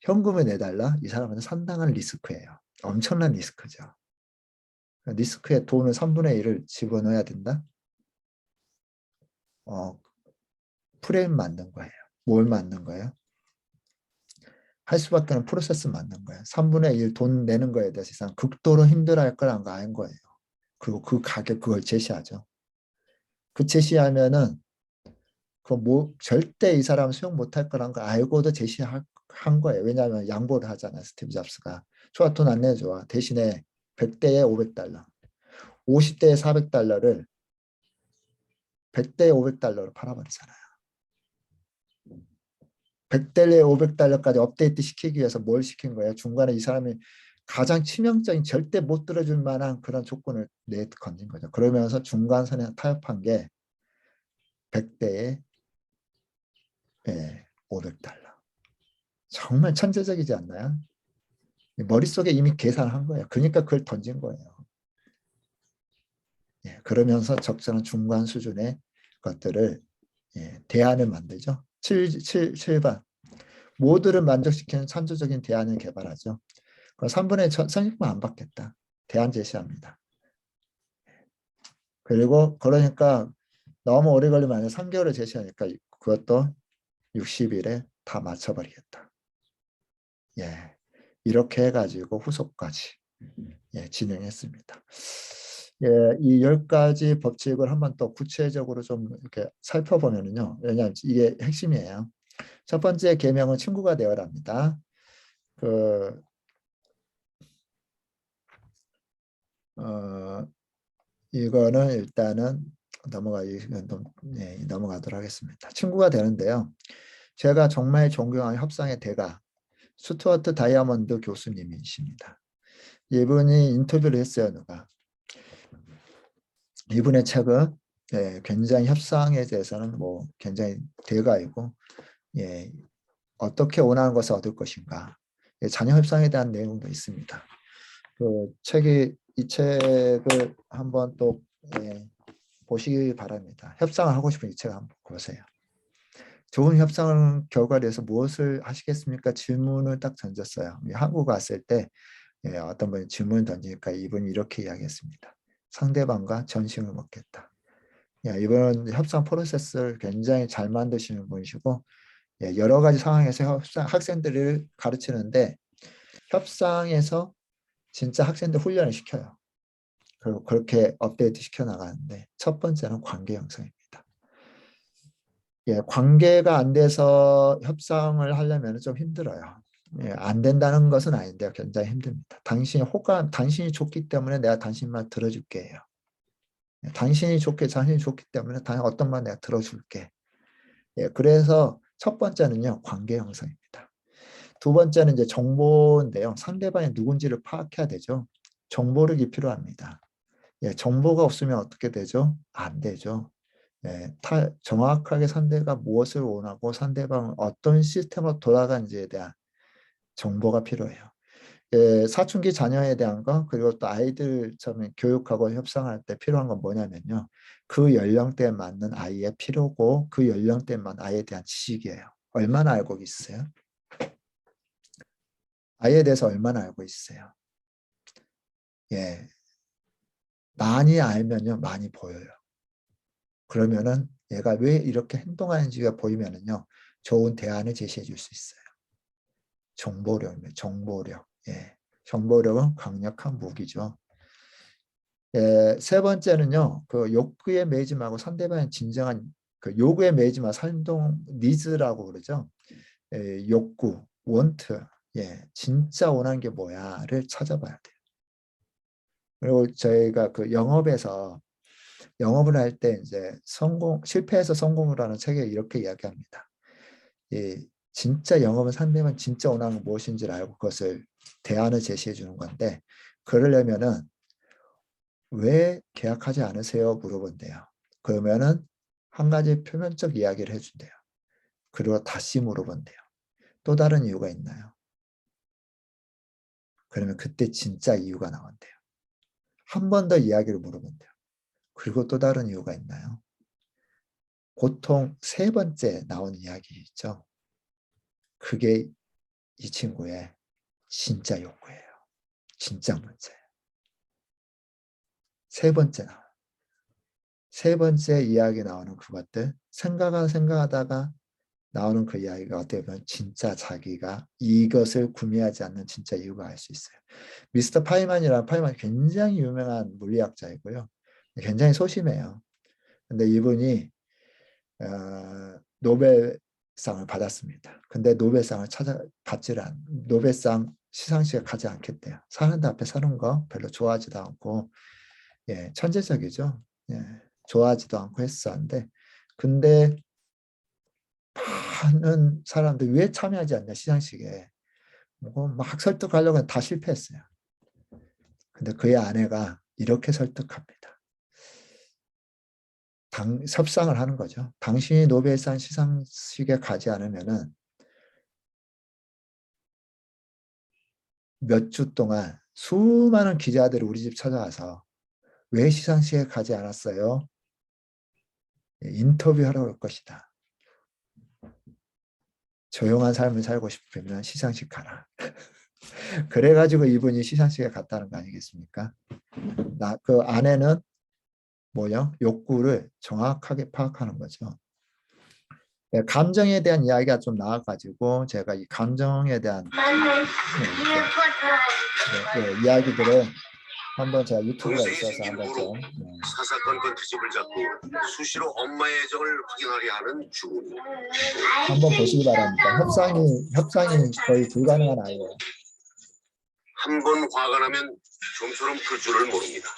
현금을 내달라? 이 사람은 상당한 리스크예요. 엄청난 리스크죠. 리스크에 돈을 3분의 1을 집어넣어야 된다? 프레임 만든 거예요. 뭘 만든 거예요? 할 수밖에 없는 프로세스 만든 거예요. 3분의 1 돈 내는 거에 대해서 이상 극도로 힘들어할 거란 거 아는 거예요. 그리고 그 가격 그걸 제시하죠. 그 제시하면은 절대 이 사람 수용 못할 거란 거 알고도 제시한 거예요. 왜냐하면 양보를 하잖아요. 스티브 잡스가. 좋아, 돈 안 내줘. 대신에 100대에 500달러, 50대에 400달러를 100대에 500달러로 팔아버리잖아요. 100달러에 500달러까지 업데이트 시키기 위해서 뭘 시킨 거예요? 중간에 이 사람이 가장 치명적인 절대 못 들어줄 만한 그런 조건을 건진 거죠. 그러면서 중간선에 타협한 게 100대에 500달러. 정말 천재적이지 않나요? 머릿속에 이미 계산한 거예요. 그러니까 그걸 던진 거예요. 그러면서 적절한 중간 수준의 것들을 대안을 만들죠. 7번 모두를 만족시키는 창조적인 대안을 개발하죠. 3분의 선택만 안 받겠다. 대안 제시합니다. 그리고 그러니까 너무 오래 걸리면 안 돼. 3개월을 제시하니까 그것도 60일에 다 맞춰버리겠다. 이렇게 해가지고 후속까지 진행했습니다. 이 10가지 법칙을 한번 또 구체적으로 좀 이렇게 살펴보면요. 왜냐하면 이게 핵심이에요. 첫 번째 계명은 친구가 되어랍니다. 이거는 일단은 넘어가도록 하겠습니다. 친구가 되는데요. 제가 정말 존경하는 협상의 대가 스튜어트 다이아몬드 교수님이십니다. 이분이 인터뷰를 했어요. 이분의 책은 굉장히 협상에 대해서는 굉장히 대가이고 어떻게 원하는 것을 얻을 것인가 자녀 협상에 대한 내용도 있습니다. 이 책을 한번 또 보시기 바랍니다. 협상을 하고 싶은 이 책을 한번 보세요. 좋은 협상 결과를 위해서 무엇을 하시겠습니까? 질문을 딱 던졌어요. 한국 왔을 때 어떤 분이 질문을 던지니까 이분이 이렇게 이야기했습니다. 상대방과 전심을 먹겠다. 예, 이분은 협상 프로세스를 굉장히 잘 만드시는 분이시고, 예, 여러 가지 상황에서 학생들을 가르치는데 협상에서 진짜 학생들 훈련을 시켜요. 그리고 그렇게 업데이트 시켜 나가는데 첫 번째는 관계 형성입니다. 예, 관계가 안 돼서 협상을 하려면 좀 힘들어요. 예, 안 된다는 것은 아닌데요. 굉장히 힘듭니다. 당신이 좋기 때문에 내가 당신 말 들어줄게 해요. 당신이 좋기 때문에 어떤 말 내가 들어줄게. 예, 그래서 첫 번째는요, 관계 형성입니다. 두 번째는 이제 정보인데요. 상대방이 누군지를 파악해야 되죠. 정보력이 필요합니다. 예, 정보가 없으면 어떻게 되죠? 안 되죠. 예, 정확하게 상대가 무엇을 원하고 상대방은 어떤 시스템으로 돌아가는지에 대한 정보가 필요해요. 예, 사춘기 자녀에 대한 거, 그리고 또 아이들 교육하고 협상할 때 필요한 건 뭐냐면요. 그 연령대에 맞는 아이의 필요고 그 연령대에 맞는 아이에 대한 지식이에요. 얼마나 알고 있어요? 아이에 대해서 얼마나 알고 있어요? 예, 많이 알면요, 많이 보여요. 그러면은 얘가 왜 이렇게 행동하는지가 보이면은요, 좋은 대안을 제시해 줄 수 있어요. 정보력입니다. 정보력. 예. 정보력은 강력한 무기죠. 예, 세 번째는요, 그 욕구에 매이지 말고 상대방의 진정한 그 요구에 매이지 말고 행동 니즈라고 그러죠. 예, 욕구, want, 예, 진짜 원하는 게 뭐야를 찾아봐야 돼요. 그리고 저희가 그 영업을 할 때 이제 실패해서 성공을 하는 책에 이렇게 이야기합니다. 이 진짜 영업은 상대방 진짜 원하는 건 무엇인지를 알고 그것을 대안을 제시해 주는 건데, 그러려면은 왜 계약하지 않으세요? 물어본대요. 그러면은 한 가지 표면적 이야기를 해준대요. 그리고 다시 물어본대요. 또 다른 이유가 있나요? 그러면 그때 진짜 이유가 나온대요. 한 번 더 이야기를 물어본대요. 그리고 또 다른 이유가 있나요? 보통 세 번째 나온 이야기 있죠. 그게 이 친구의 진짜 욕구예요. 진짜 문제예요. 세 번째 나와요. 세 번째 이야기 나오는 그것들, 생각하다가 나오는 그 이야기가 어떻게 보면 진짜 자기가 이것을 구매하지 않는 진짜 이유가 알 수 있어요. 미스터 파이만이라는 굉장히 유명한 물리학자이고요. 굉장히 소심해요. 근데 이분이 노벨상을 받았습니다. 근데 노벨상을 노벨상 시상식에 가지 않겠대요. 사람들 앞에 서는 거 별로 좋아하지도 않고, 예, 천재적이죠. 예, 좋아하지도 않고 했었는데, 근데 많은 사람들이 왜 참여하지 않냐, 시상식에. 막 설득하려고 다 실패했어요. 근데 그의 아내가 이렇게 설득합니다. 협상을 하는 거죠. 당신이 노벨상 시상식에 가지 않으면은 몇 주 동안 수많은 기자들이 우리 집 찾아와서 왜 시상식에 가지 않았어요? 인터뷰하러 올 것이다. 조용한 삶을 살고 싶으면 시상식 가라. 그래가지고 이분이 시상식에 갔다는 거 아니겠습니까? 그 아내는 뭐요? 욕구를 정확하게 파악하는 거죠. 네, 감정에 대한 이야기가 좀 나와가지고 제가 이 감정에 대한 이야기들을 한번 제가 유튜브가 있어서 한번 좀 사사건건 트집을 잡고 수시로 엄마의 애정을 확인하려 하는 주부. 한번 보시기 바랍니다. 협상이 거의 불가능한 아이예요. 한 번 화가 나면 좀처럼 풀 줄을 모릅니다.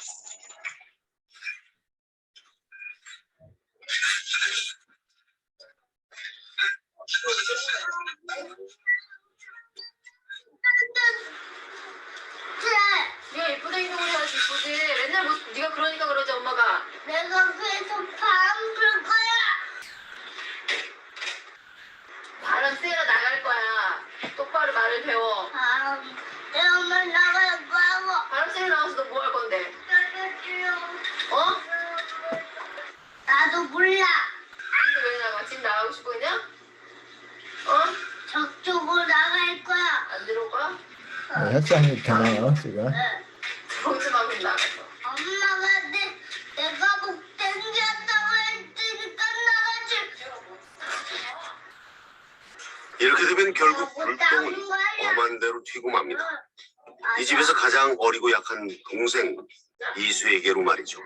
네가 예쁘다 행동을 해야지 이쁘지. 맨날 네가 그러니까 그러지 엄마가. 내가 그래서 바람 불 거야. 바람 쐬러 나갈 거야. 똑바로 말을 배워. 바람 내가 나갈 거야. 바람 쐬러 나가서 너 뭐 할 건데? 어? 나도 몰라. 근데 왜 나가? 지금 나가고 싶어 그냥? 어? 저쪽으로 나갈 거야. 안 들어올 거야? 네, 협상이 되나요 지금? 들어오지 마 그럼 나가서. 엄마가 내가 목 당겼다고 하지만 결국 불똥은 엄한 대로 튀고 맙니다. 이 집에서 가장 어리고 약한 동생 이수에게로 말이죠.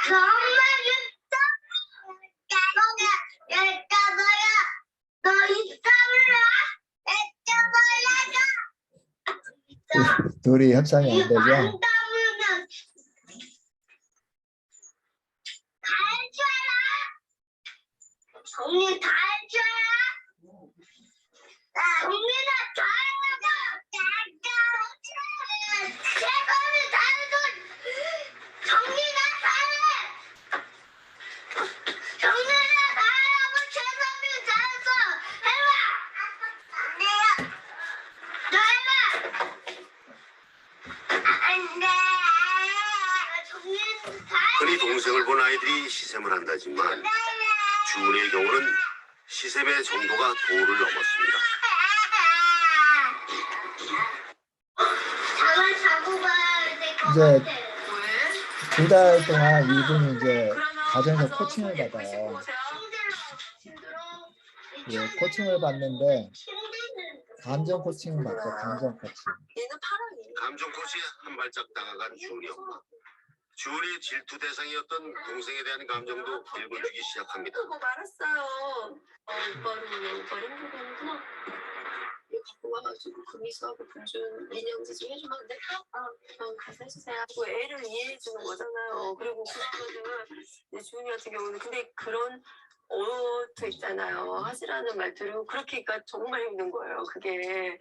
정말 너야 너 있다물라 둘이 협상이 안 되죠. 안 담으면 다 해줘라. 정리 다 해줘라. 정리나 잘하고 제발을 다 해줘. 정리나 잘해. 정리나 잘하고 최선을 다해서 해봐. 너 해봐. 안돼. 정리는 다 흔히 동생을 본 아이들이 시샘을 한다지만 주은이의 경우는 시샘의 정도가 도를 넘었습니다. 잠을 자고 가야 될 것 이제 같아. 2달 동안 이분이 이제 가정에서 코칭을 받아요. 예, 코칭을 받는데 감정 코칭을 받고 감정 코칭. 감정 코치에 한 발짝 다가간 주은이 엄마. 주은이 질투 대상이었던 동생에 대한 감정도 읽어주기 시작합니다. 말았어요. 오빠를 행복하는구나. 이거 갖고 와가지고 금이수하고 금준 인형지 좀 해주면 안 될까? 가서 해주세요. 하고 애를 이해해주는 거잖아요. 그리고 그러면은 이제 주은이 같은 경우는 근데 그런 옷도 있잖아요. 하시라는 말대로 그렇게 그러니까 정말 힘든 거예요. 그게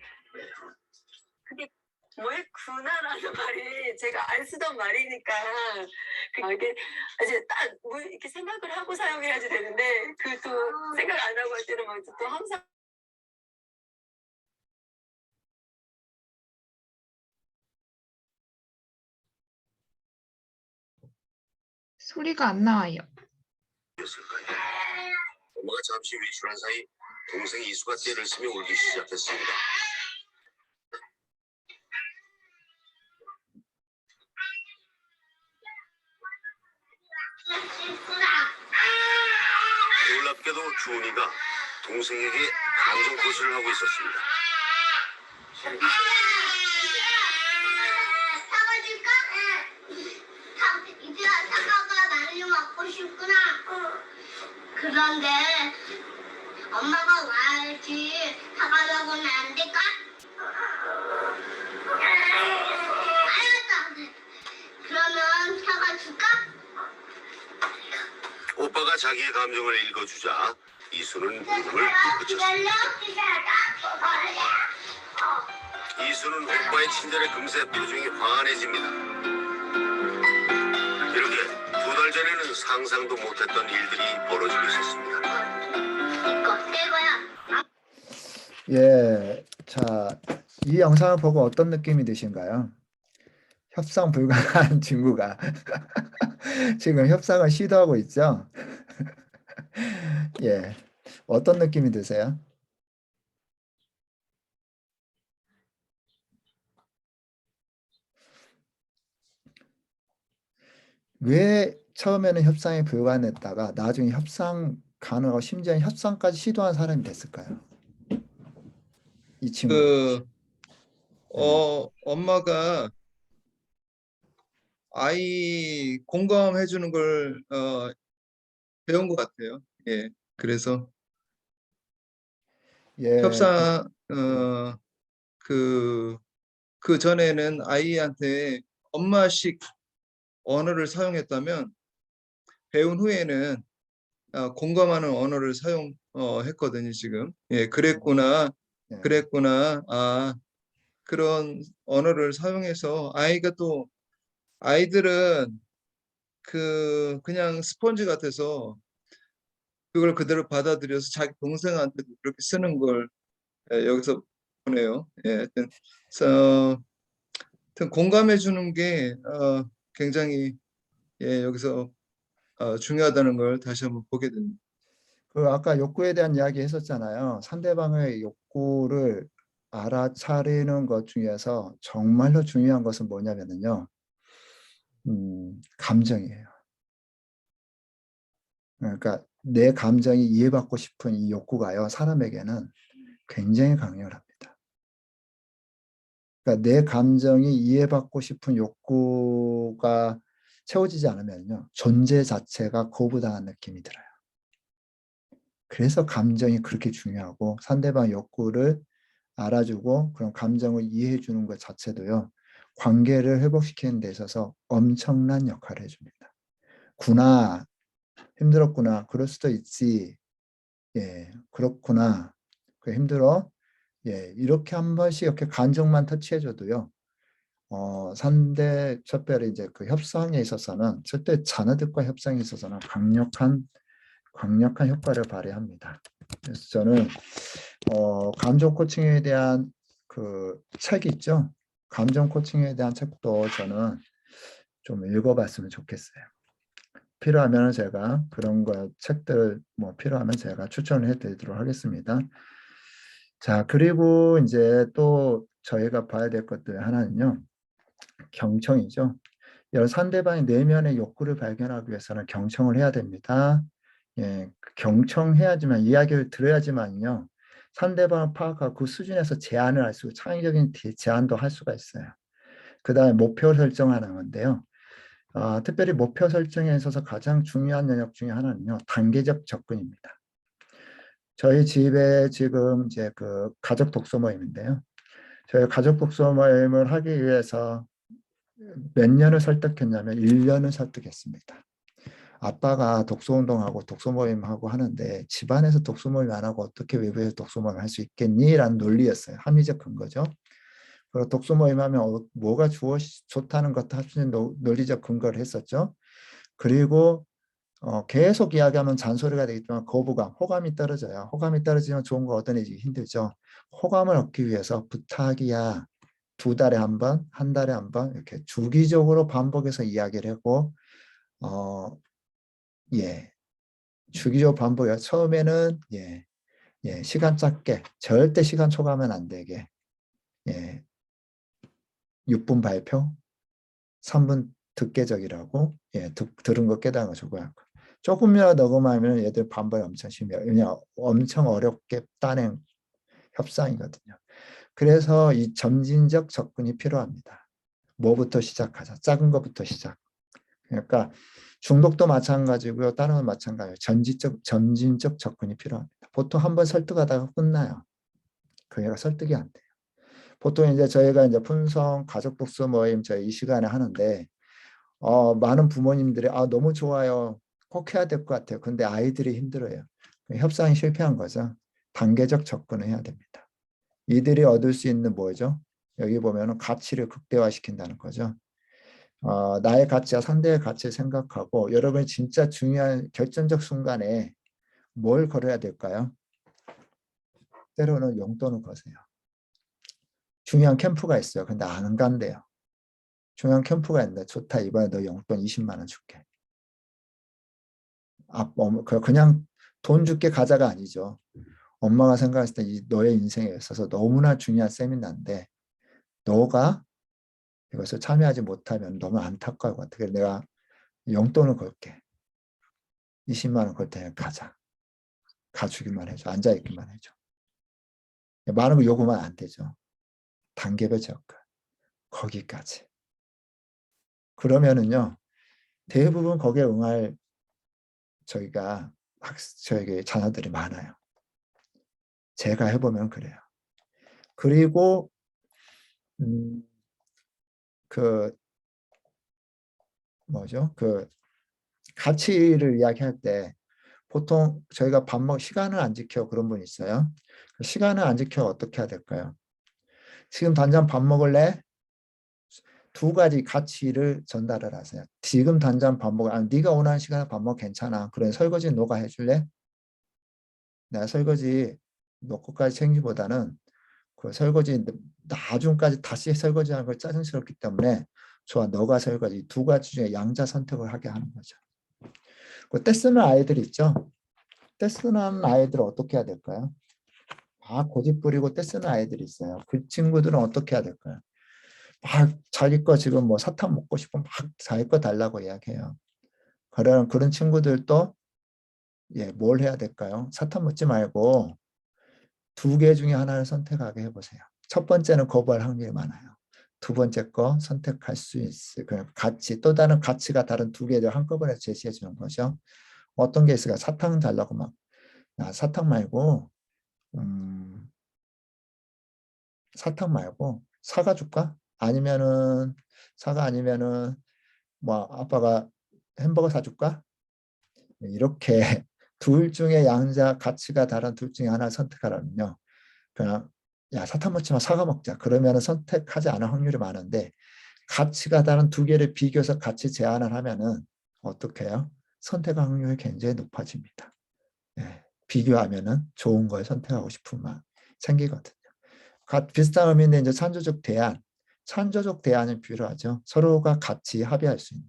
왜 구나라는 말이 제가 안 쓰던 말이니까 이게 이제 딱 뭐 이렇게 생각을 하고 사용해야지 되는데 그 또 생각 안 하고 할 때는 막 또 항상 소리가 안 나와요. 엄마가 잠시 외출한 사이 동생 이수가 떼를 쓰며 울기 시작했습니다. 놀랍게도 주은이가 동생에게 감정 코치를 하고 있었습니다. 사과 줄까? 이제 사과가 많이 먹고 싶구나. 그런데 엄마가 와야지. 사과 먹으면 안 될까? 알았어. 그러면 사과 줄까? 오빠가 자기의 감정을 읽어주자 이수는 눈을 붙였습니다. 이수는 오빠의 친절에 금세 표정이 환해집니다. 이렇게 2달 전에는 상상도 못했던 일들이 벌어지고 있었습니다. 이거 새 거야. 예, 자, 이 영상을 보고 어떤 느낌이 드신가요? 협상 불가한 친구가 지금 협상을 시도하고 있죠? 예, 어떤 느낌이 드세요? 왜 처음에는 협상이 불가능했다가 나중에 협상 가능하고 심지어 협상까지 시도한 사람이 됐을까요? 이 친구. 엄마가 아이 공감해 주는 걸 배운 것 같아요. 예. 그래서 예, 협상 그 전에는 아이한테 엄마식 언어를 사용했다면 배운 후에는 공감하는 언어를 사용했거든요. 지금. 예, 그랬구나. 예. 그런 언어를 사용해서 아이들은 그냥 스펀지 같아서 그걸 그대로 받아들여서 자기 동생한테도 그렇게 쓰는 걸 여기서 보네요. 예, 하여튼 공감해 주는 게 굉장히 여기서 중요하다는 걸 다시 한번 보게 됩니다. 그 아까 욕구에 대한 이야기 했었잖아요. 상대방의 욕구를 알아차리는 것 중에서 정말로 중요한 것은 뭐냐면요. 감정이에요. 그러니까 내 감정이 이해받고 싶은 이 욕구가요. 사람에게는 굉장히 강렬합니다. 그러니까 내 감정이 이해받고 싶은 욕구가 채워지지 않으면요, 존재 자체가 거부당한 느낌이 들어요. 그래서 감정이 그렇게 중요하고 상대방 욕구를 알아주고 그런 감정을 이해해 주는 것 자체도요, 관계를 회복시키는 데 있어서 엄청난 역할을 해줍니다. 구나, 힘들었구나, 그럴 수도 있지, 예, 그렇구나, 그 힘들어, 예, 이렇게 한 번씩 이렇게 감정만 터치해줘도요, 상대 특별히 이제 그 협상에 있어서는, 절대 자녀들과 협상에 있어서는 강력한 효과를 발휘합니다. 그래서 저는 감정 코칭에 대한 그 책이 있죠. 감정 코칭에 대한 책도 저는 좀 읽어봤으면 좋겠어요. 필요하면 제가 그런 거 책들 뭐 필요하면 제가 추천을 해드리도록 하겠습니다. 자, 그리고 이제 또 저희가 봐야 될 것들 하나는요, 경청이죠. 여러 상대방의 내면의 욕구를 발견하기 위해서는 경청을 해야 됩니다. 예, 경청해야지만, 이야기를 들어야지만요, 상대방을 파악하고 그 수준에서 제안을 할 수, 창의적인 제안도 할 수가 있어요. 그 다음에 목표 설정하는 건데요. 특별히 목표 설정에 있어서 가장 중요한 영역 중에 하나는요, 단계적 접근입니다. 저희 집에 지금 이제 그 가족 독서 모임인데요. 저희 가족 독서 모임을 하기 위해서 몇 년을 설득했냐면 1년을 설득했습니다. 아빠가 독서운동하고 독서모임하고 하는데 집안에서 독서모임 안 하고 어떻게 외부에서 독서모임 할 수 있겠니? 라는 논리였어요. 합리적 근거죠. 그리고 독서모임 하면 뭐가 좋다는 것도 할 수 있는 논리적 근거를 했었죠. 그리고 계속 이야기하면 잔소리가 되겠지만 거부감, 호감이 떨어져요. 호감이 떨어지면 좋은 거 얻어내기 힘들죠. 호감을 얻기 위해서 부탁이야. 2달에 한 번, 1달에 한 번 이렇게 주기적으로 반복해서 이야기를 하고 예, 주기적으로 반복해요. 처음에는 시간 짧게, 절대 시간 초과하면 안 되게 6분 발표, 3분 듣게적이라고 들은 거 깨달은 거 좋고요. 조금이라도 녹음하면 얘들 반발이 엄청 심해요. 왜냐 엄청 어렵게 따낸 협상이거든요. 그래서 이 점진적 접근이 필요합니다. 뭐부터 시작하자. 작은 것부터 시작. 그러니까 중독도 마찬가지고요. 다른 건 마찬가지예요. 점진적 접근이 필요합니다. 보통 한번 설득하다가 끝나요. 그게가 설득이 안 돼요. 보통 이제 저희가 이제 품성 가족 독서 모임 저희 이 시간에 하는데 많은 부모님들이 너무 좋아요. 꼭 해야 될 것 같아요. 근데 아이들이 힘들어요. 협상이 실패한 거죠. 단계적 접근을 해야 됩니다. 이들이 얻을 수 있는 뭐죠? 여기 보면은 가치를 극대화시킨다는 거죠. 나의 가치와 상대의 가치를 생각하고 여러분이 진짜 중요한 결정적 순간에 뭘 걸어야 될까요? 때로는 용돈을 거세요. 중요한 캠프가 있어요. 근데 안 간대요. 중요한 캠프가 있는데 좋다 이번에 너 용돈 20만 원 줄게. 그냥 돈 줄게 가자가 아니죠. 엄마가 생각했을 때 너의 인생에 있어서 너무나 중요한 세미나인데 너가 이것을 참여하지 못하면 너무 안타까울 것 같아. 그래서 내가 용돈을 걸게. 20만 원 걸 테니까 가자. 가주기만 해줘. 앉아있기만 해줘. 많은 거 요구만 안 되죠. 단계별 접근. 거기까지. 그러면은요. 대부분 거기에 응할 저희가 자녀들이 많아요. 제가 해보면 그래요. 그리고 가치를 이야기할 때 보통 저희가 시간을 안 지켜 그런 분 있어요. 시간을 안 지켜 어떻게 해야 될까요? 지금 당장 밥 먹을래? 2가지 가치를 전달을 하세요. 지금 당장 밥 먹을, 네가 원하는 시간에 밥 먹어 괜찮아. 그래 설거지는 너가 해줄래? 내가 설거지 너 것까지 챙기보다는 그 설거지 나중까지 다시 설거지하는 걸 짜증스럽기 때문에 좋아 너가 설거지 2가지 중에 양자 선택을 하게 하는 거죠. 그 떼쓰는 아이들 있죠. 떼쓰는 아이들 어떻게 해야 될까요? 고집 부리고 떼쓰는 아이들이 있어요. 그 친구들은 어떻게 해야 될까요? 자기 거 지금 뭐 사탕 먹고 싶으면 자기 거 달라고 이야기해요. 그런 친구들도 뭘 해야 될까요? 사탕 먹지 말고 두 개 중에 하나를 선택하게 해보세요. 첫 번째는 거부할 확률이 많아요. 두 번째 거 선택할 수 있을 그 가치, 또 다른 가치가 다른 두 개를 한꺼번에 제시해 주는 거죠. 어떤 게 있을까? 사탕 달라고 막, 야, 사탕 말고 사과 줄까? 아니면은 사과 아니면은 뭐 아빠가 햄버거 사줄까? 이렇게 둘 중에 양자 가치가 다른 둘 중에 하나를 선택하라면요. 그냥 야 사탕 먹지 마 사과 먹자. 그러면은 선택하지 않을 확률이 많은데 가치가 다른 두 개를 비교해서 같이 제안을 하면은 어떻게 해요? 선택 확률이 굉장히 높아집니다. 예, 비교하면은 좋은 걸 선택하고 싶은 마음 생기거든요. 비슷한 의미인데 이제 창조적 대안이 필요하죠. 서로가 같이 합의할 수 있는.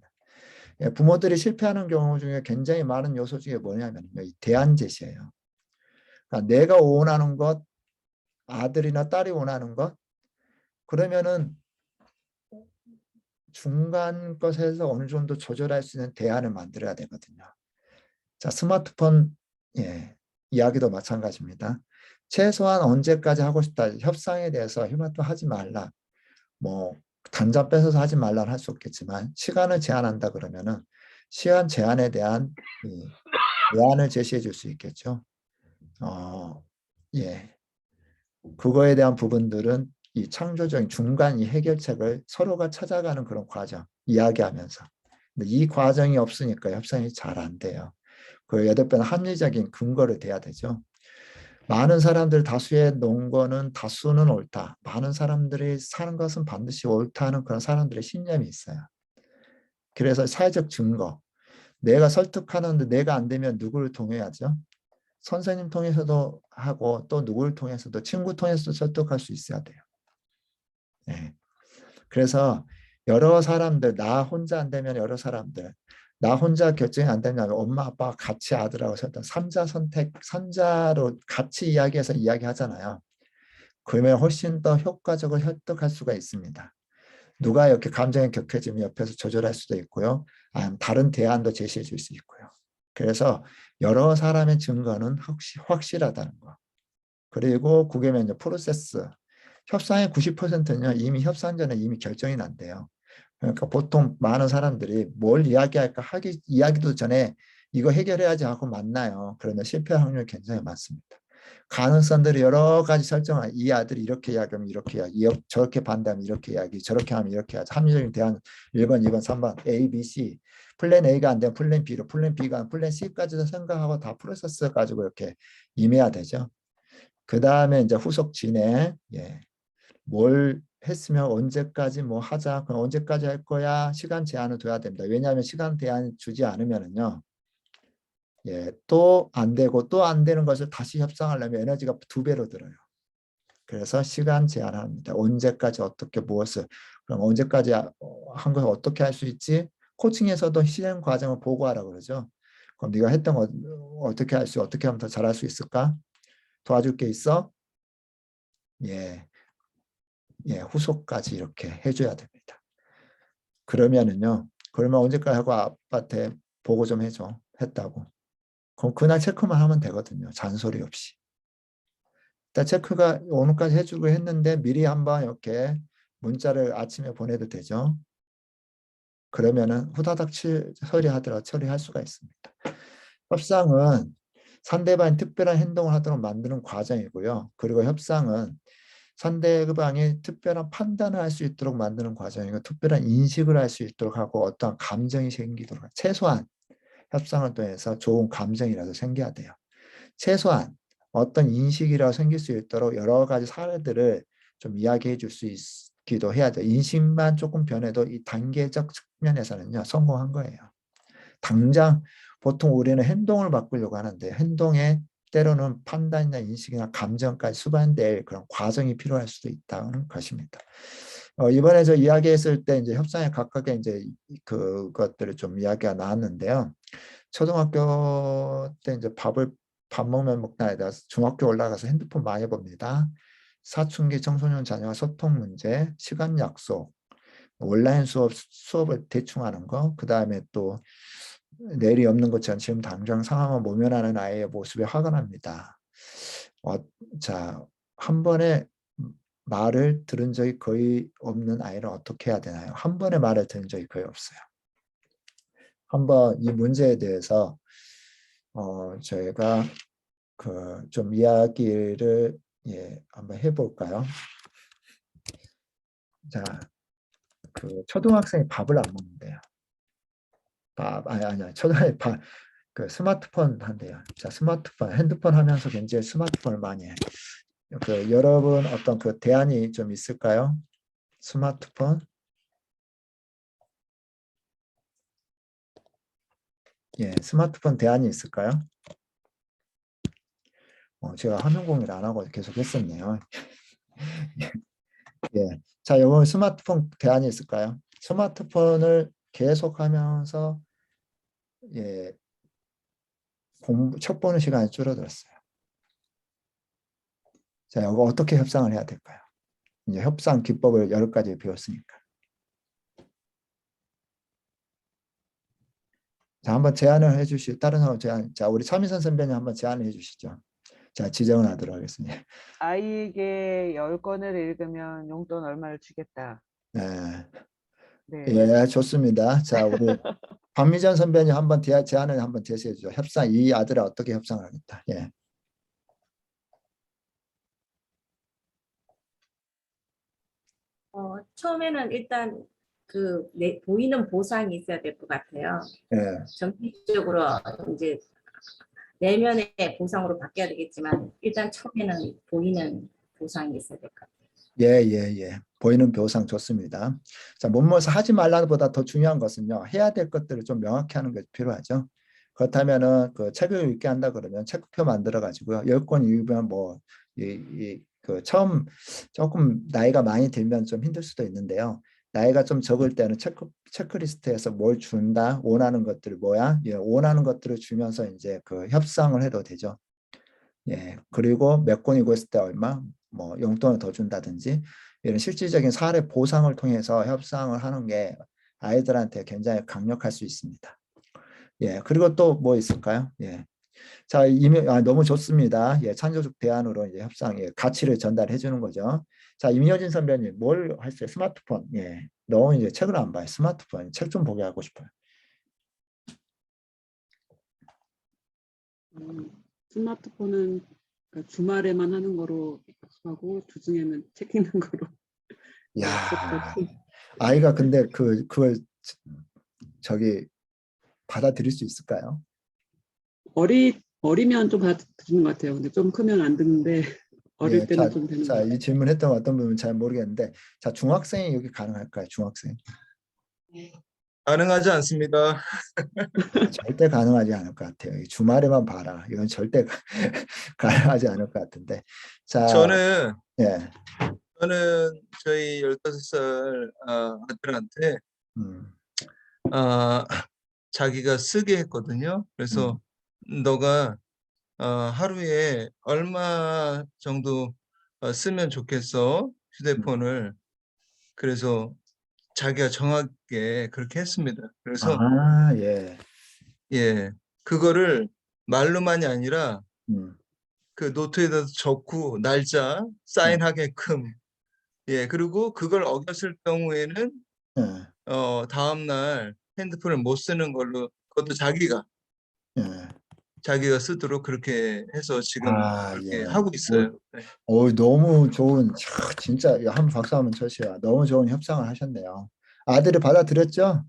예, 부모들이 실패하는 경우 중에 굉장히 많은 요소 중에 뭐냐면요, 이 대안 제시예요. 그러니까 내가 원하는 것, 아들이나 딸이 원하는 것, 그러면은 중간 것에서 어느 정도 조절할 수 있는 대안을 만들어야 되거든요. 자, 스마트폰 이야기도 마찬가지입니다. 최소한 언제까지 하고 싶다. 협상에 대해서 휴마토 하지 말라. 뭐 단자 뺏어서 하지 말라는 할 수 없겠지만 시간을 제한한다 그러면은 시간 제한에 대한 대안을 제시해 줄 수 있겠죠. 그거에 대한 부분들은 이 창조적인 중간 이 해결책을 서로가 찾아가는 그런 과정, 이야기하면서. 근데 이 과정이 없으니까 협상이 잘 안 돼요. 그 여덟 번 합리적인 근거를 대야 되죠. 많은 사람들 다수의 논거는 다수는 옳다. 많은 사람들이 사는 것은 반드시 옳다는 그런 사람들의 신념이 있어요. 그래서 사회적 증거, 내가 설득하는데 내가 안 되면 누구를 통해야죠? 선생님 통해서도 하고 또 누구를 통해서도 친구 통해서도 설득할 수 있어야 돼요. 네. 그래서 여러 사람들, 나 혼자 안 되면 여러 사람들, 나 혼자 결정이 안 되면 엄마 아빠가 같이 아들하고 설득, 3자 선택, 3자로 같이 이야기해서 이야기하잖아요. 그러면 훨씬 더 효과적으로 설득할 수가 있습니다. 누가 이렇게 감정이 격해지면 옆에서 조절할 수도 있고요. 아니면 다른 대안도 제시해 줄 수 있고요. 그래서 여러 사람의 증거는 확실하다는 거. 그리고 그게 이제 프로세스. 협상의 90%는요. 이미 협상 전에 이미 결정이 난대요. 그러니까 보통 많은 사람들이 뭘 이야기할까 이야기도 전에 이거 해결해야지 하고 만나요. 그러면 실패 확률이 굉장히 많습니다. 가능성들이 여러 가지 설정할 이 아들이 이렇게 이야기하면 이렇게 이야기, 저렇게 반대하면 이렇게 이야기, 저렇게 하면 이렇게 하지. 합리적인 대안 1번, 2번, 3번, A, B, C. 플랜 A가 안 되면 플랜 B로, 플랜 B가 안 플랜 C까지도 생각하고 다 프로세스 가지고 이렇게 임해야 되죠. 그 다음에 이제 후속 진행, 뭘 했으면 언제까지 뭐 하자, 그럼 언제까지 할 거야, 시간 제한을 둬야 됩니다. 왜냐하면 시간 제한 주지 않으면은요, 또 안 되고 또 안 되는 것을 다시 협상하려면 에너지가 2배로 들어요. 그래서 시간 제한을 합니다. 언제까지 어떻게 무엇을, 그럼 언제까지 한 것을 어떻게 할 수 있지? 코칭에서도 실행 과정을 보고하라고 그러죠. 그럼 네가 했던 거 어떻게 할 수, 어떻게 하면 더 잘할 수 있을까? 도와줄 게 있어? 후속까지 이렇게 해줘야 됩니다. 그러면은요, 그러면 언제까지 하고 아빠한테 보고 좀 해줘. 했다고. 그럼 그날 체크만 하면 되거든요. 잔소리 없이. 일단 체크가 오늘까지 해주고 했는데 미리 한번 이렇게 문자를 아침에 보내도 되죠. 그러면은 후다닥 처리하더라도 처리할 수가 있습니다. 협상은 상대방이 특별한 행동을 하도록 만드는 과정이고요. 그리고 협상은 상대방이 특별한 판단을 할 수 있도록 만드는 과정이고 특별한 인식을 할 수 있도록 하고 어떠한 감정이 생기도록 최소한 협상을 통해서 좋은 감정이라도 생겨야 돼요. 최소한 어떤 인식이라도 생길 수 있도록 여러 가지 사례들을 좀 이야기해 줄 수 있기도 해야 돼요. 인식만 조금 변해도 이 단계적 측면에서는요 성공한 거예요. 당장 보통 우리는 행동을 바꾸려고 하는데 행동에 때로는 판단이나 인식이나 감정까지 수반될 그런 과정이 필요할 수도 있다는 것입니다. 이번에 저 이야기했을 때 이제 협상에 각각의 이제 그것들을 좀 이야기가 나왔는데요. 초등학교 때 이제 밥 먹으면 먹다 아니다. 중학교 올라가서 핸드폰 많이 봅니다. 사춘기 청소년 자녀와 소통 문제, 시간 약속, 온라인 수업을 대충 하는 거, 그 다음에 또 내일이 없는 것처럼 지금 당장 상황을 모면하는 아이의 모습에 화가 납니다. 자, 한 번에 말을 들은 적이 거의 없는 아이를 어떻게 해야 되나요? 한 번에 말을 들은 적이 거의 없어요. 한번 이 문제에 대해서 저희가 좀 이야기를 한번 해볼까요? 자, 초등학생이 밥을 안 먹는데요. 아니야. 초등학생 스마트폰 한대요. 자, 스마트폰, 핸드폰 하면서 굉장히 스마트폰을 많이 해. 여러분 어떤 대안이 좀 있을까요? 스마트폰? 스마트폰 대안이 있을까요? 제가 화면 공유를 안 하고 계속 했었네요. 자, 여러분 스마트폰 대안이 있을까요? 스마트폰을 계속하면서 책 보는 시간이 줄어들었어요. 자, 이거 어떻게 협상을 해야 될까요? 이제 협상 기법을 여러 가지 배웠으니까. 자, 한번 제안을 다른 사람 제안. 자, 우리 차미선 선배님 한번 제안을 해주시죠. 자, 지정을 하도록 하겠습니다. 아이에게 10권을 읽으면 용돈 얼마를 주겠다. 네. 네. 좋습니다. 자, 우리 박미전 선배님 한번 제안을 한번 제시해 주죠. 이 아들을 어떻게 협상을 하겠다. 처음에는 일단 보이는 보상이 있어야 될 것 같아요. 정기적으로 이제 내면의 보상으로 바뀌어야 되겠지만 일단 처음에는 보이는 보상이 있어야 될 것 같아요. 보이는 보상 좋습니다. 자, 뭐뭐서 하지 말라는 보다 더 중요한 것은요. 해야 될 것들을 좀 명확히 하는 것이 필요하죠. 그렇다면은 책을 읽게 한다 그러면 책표 만들어 가지고요. 10권 읽으면 처음 조금 나이가 많이 들면 좀 힘들 수도 있는데요. 나이가 좀 적을 때는 체크리스트에서 뭘 준다, 원하는 것들이 뭐야? 원하는 것들을 주면서 이제 협상을 해도 되죠. 그리고 몇 권 읽었을 때 얼마, 용돈을 더 준다든지 이런 실질적인 사례 보상을 통해서 협상을 하는 게 아이들한테 굉장히 강력할 수 있습니다. 그리고 또 뭐 있을까요? 자, 너무 좋습니다. 창조적 대안으로 이제 협상, 가치를 전달해 주는 거죠. 자, 임효진 선배님, 뭘 하세요? 스마트폰. 너무 이제 책을 안 봐요. 스마트폰. 책 좀 보게 하고 싶어요. 스마트폰은 주말에만 하는 거로 하고 주중에는 책 읽는 거로. 야, 아이가 근데 그걸 받아들일 수 있을까요? 어리면 좀 받아들이는 것 같아요. 근데 좀 크면 안 듣는데 어릴 때는 좀 되는 것 같아요. 이 질문했던 어떤 부분 잘 모르겠는데, 자, 중학생이 여기 가능할까요? 중학생? 가능하지 않습니다. 절대 가능하지 않을 것 같아요. 주말에만 봐라. 이건 절대 가능하지 않을 것 같은데. 자, 저는 저희 15살 아들한테 자기가 쓰게 했거든요. 그래서 너가 하루에 얼마 정도 쓰면 좋겠어, 휴대폰을. 그래서 자기가 정하게 그렇게 했습니다. 그래서 그거를 말로만이 아니라 그 노트에다 적고 날짜 사인하게끔, 그리고 그걸 어겼을 경우에는 다음날 핸드폰을 못 쓰는 걸로, 그것도 자기가 쓰도록 그렇게 해서 지금 그렇게 하고 있어요. 너무 좋은, 진짜 한번 박수 한번 쳐주세요. 너무 좋은 협상을 하셨네요. 아들이 받아들였죠?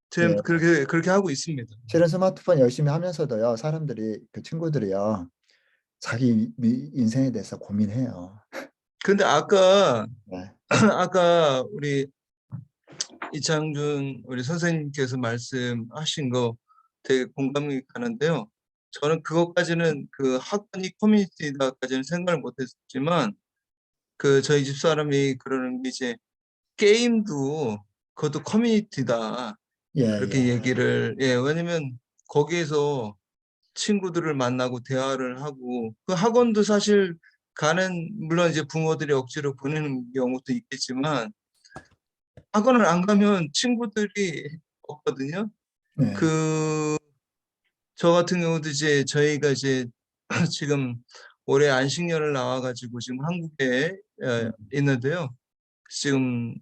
지금 그렇게 하고 있습니다. 실은 스마트폰 열심히 하면서도요, 친구들이요, 자기 인생에 대해서 고민해요. 근데 아까 우리 이창준 우리 선생님께서 말씀하신 거 되게 공감이 가는데요. 저는 그것까지는 학원이 커뮤니티다까지는 생각을 못했지만 저희 집 사람이 그러는 게 이제 게임도 그것도 커뮤니티다, 그렇게 얘기를. 왜냐면 거기에서 친구들을 만나고 대화를 하고, 그 학원도 사실 물론 이제 부모들이 억지로 보내는 경우도 있겠지만 학원을 안 가면 친구들이 없거든요. 저 같은 경우도 이제 저희가 이제 지금 올해 안식년을 나와가지고 지금 한국에 있는데요. 지금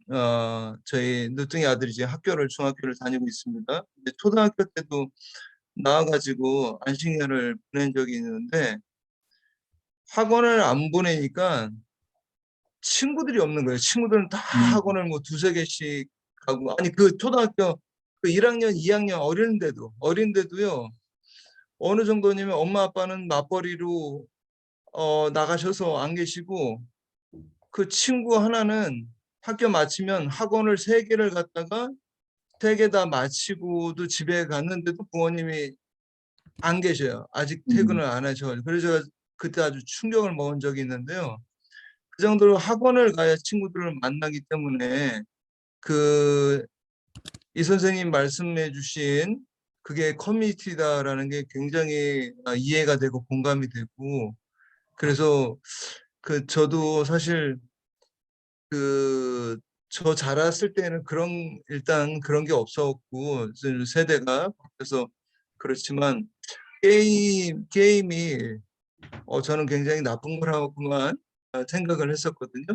저희 늦둥이 아들이 이제 중학교를 다니고 있습니다. 근데 초등학교 때도 나와가지고 안식년을 보낸 적이 있는데 학원을 안 보내니까 친구들이 없는 거예요. 친구들은 다 학원을 뭐 두세 개씩 가고, 아니 그 초등학교 그 1학년, 2학년 어린데도요. 어느 정도냐면 엄마 아빠는 맞벌이로 나가셔서 안 계시고, 그 친구 하나는 학교 마치면 학원을 3개를 갔다가 3개 다 마치고도 집에 갔는데도 부모님이 안 계셔요. 아직 퇴근을 안 하셔가지고. 그래서 제가 그때 아주 충격을 먹은 적이 있는데요. 그 정도로 학원을 가야 친구들을 만나기 때문에 이 선생님 말씀해 주신 그게 커뮤니티다라는 게 굉장히 이해가 되고 공감이 되고, 그래서 저도 사실 저 자랐을 때는 일단 그런 게 없었고, 세대가 바뀌어서 그렇지만 게임이 저는 굉장히 나쁜 거라고만 생각을 했었거든요.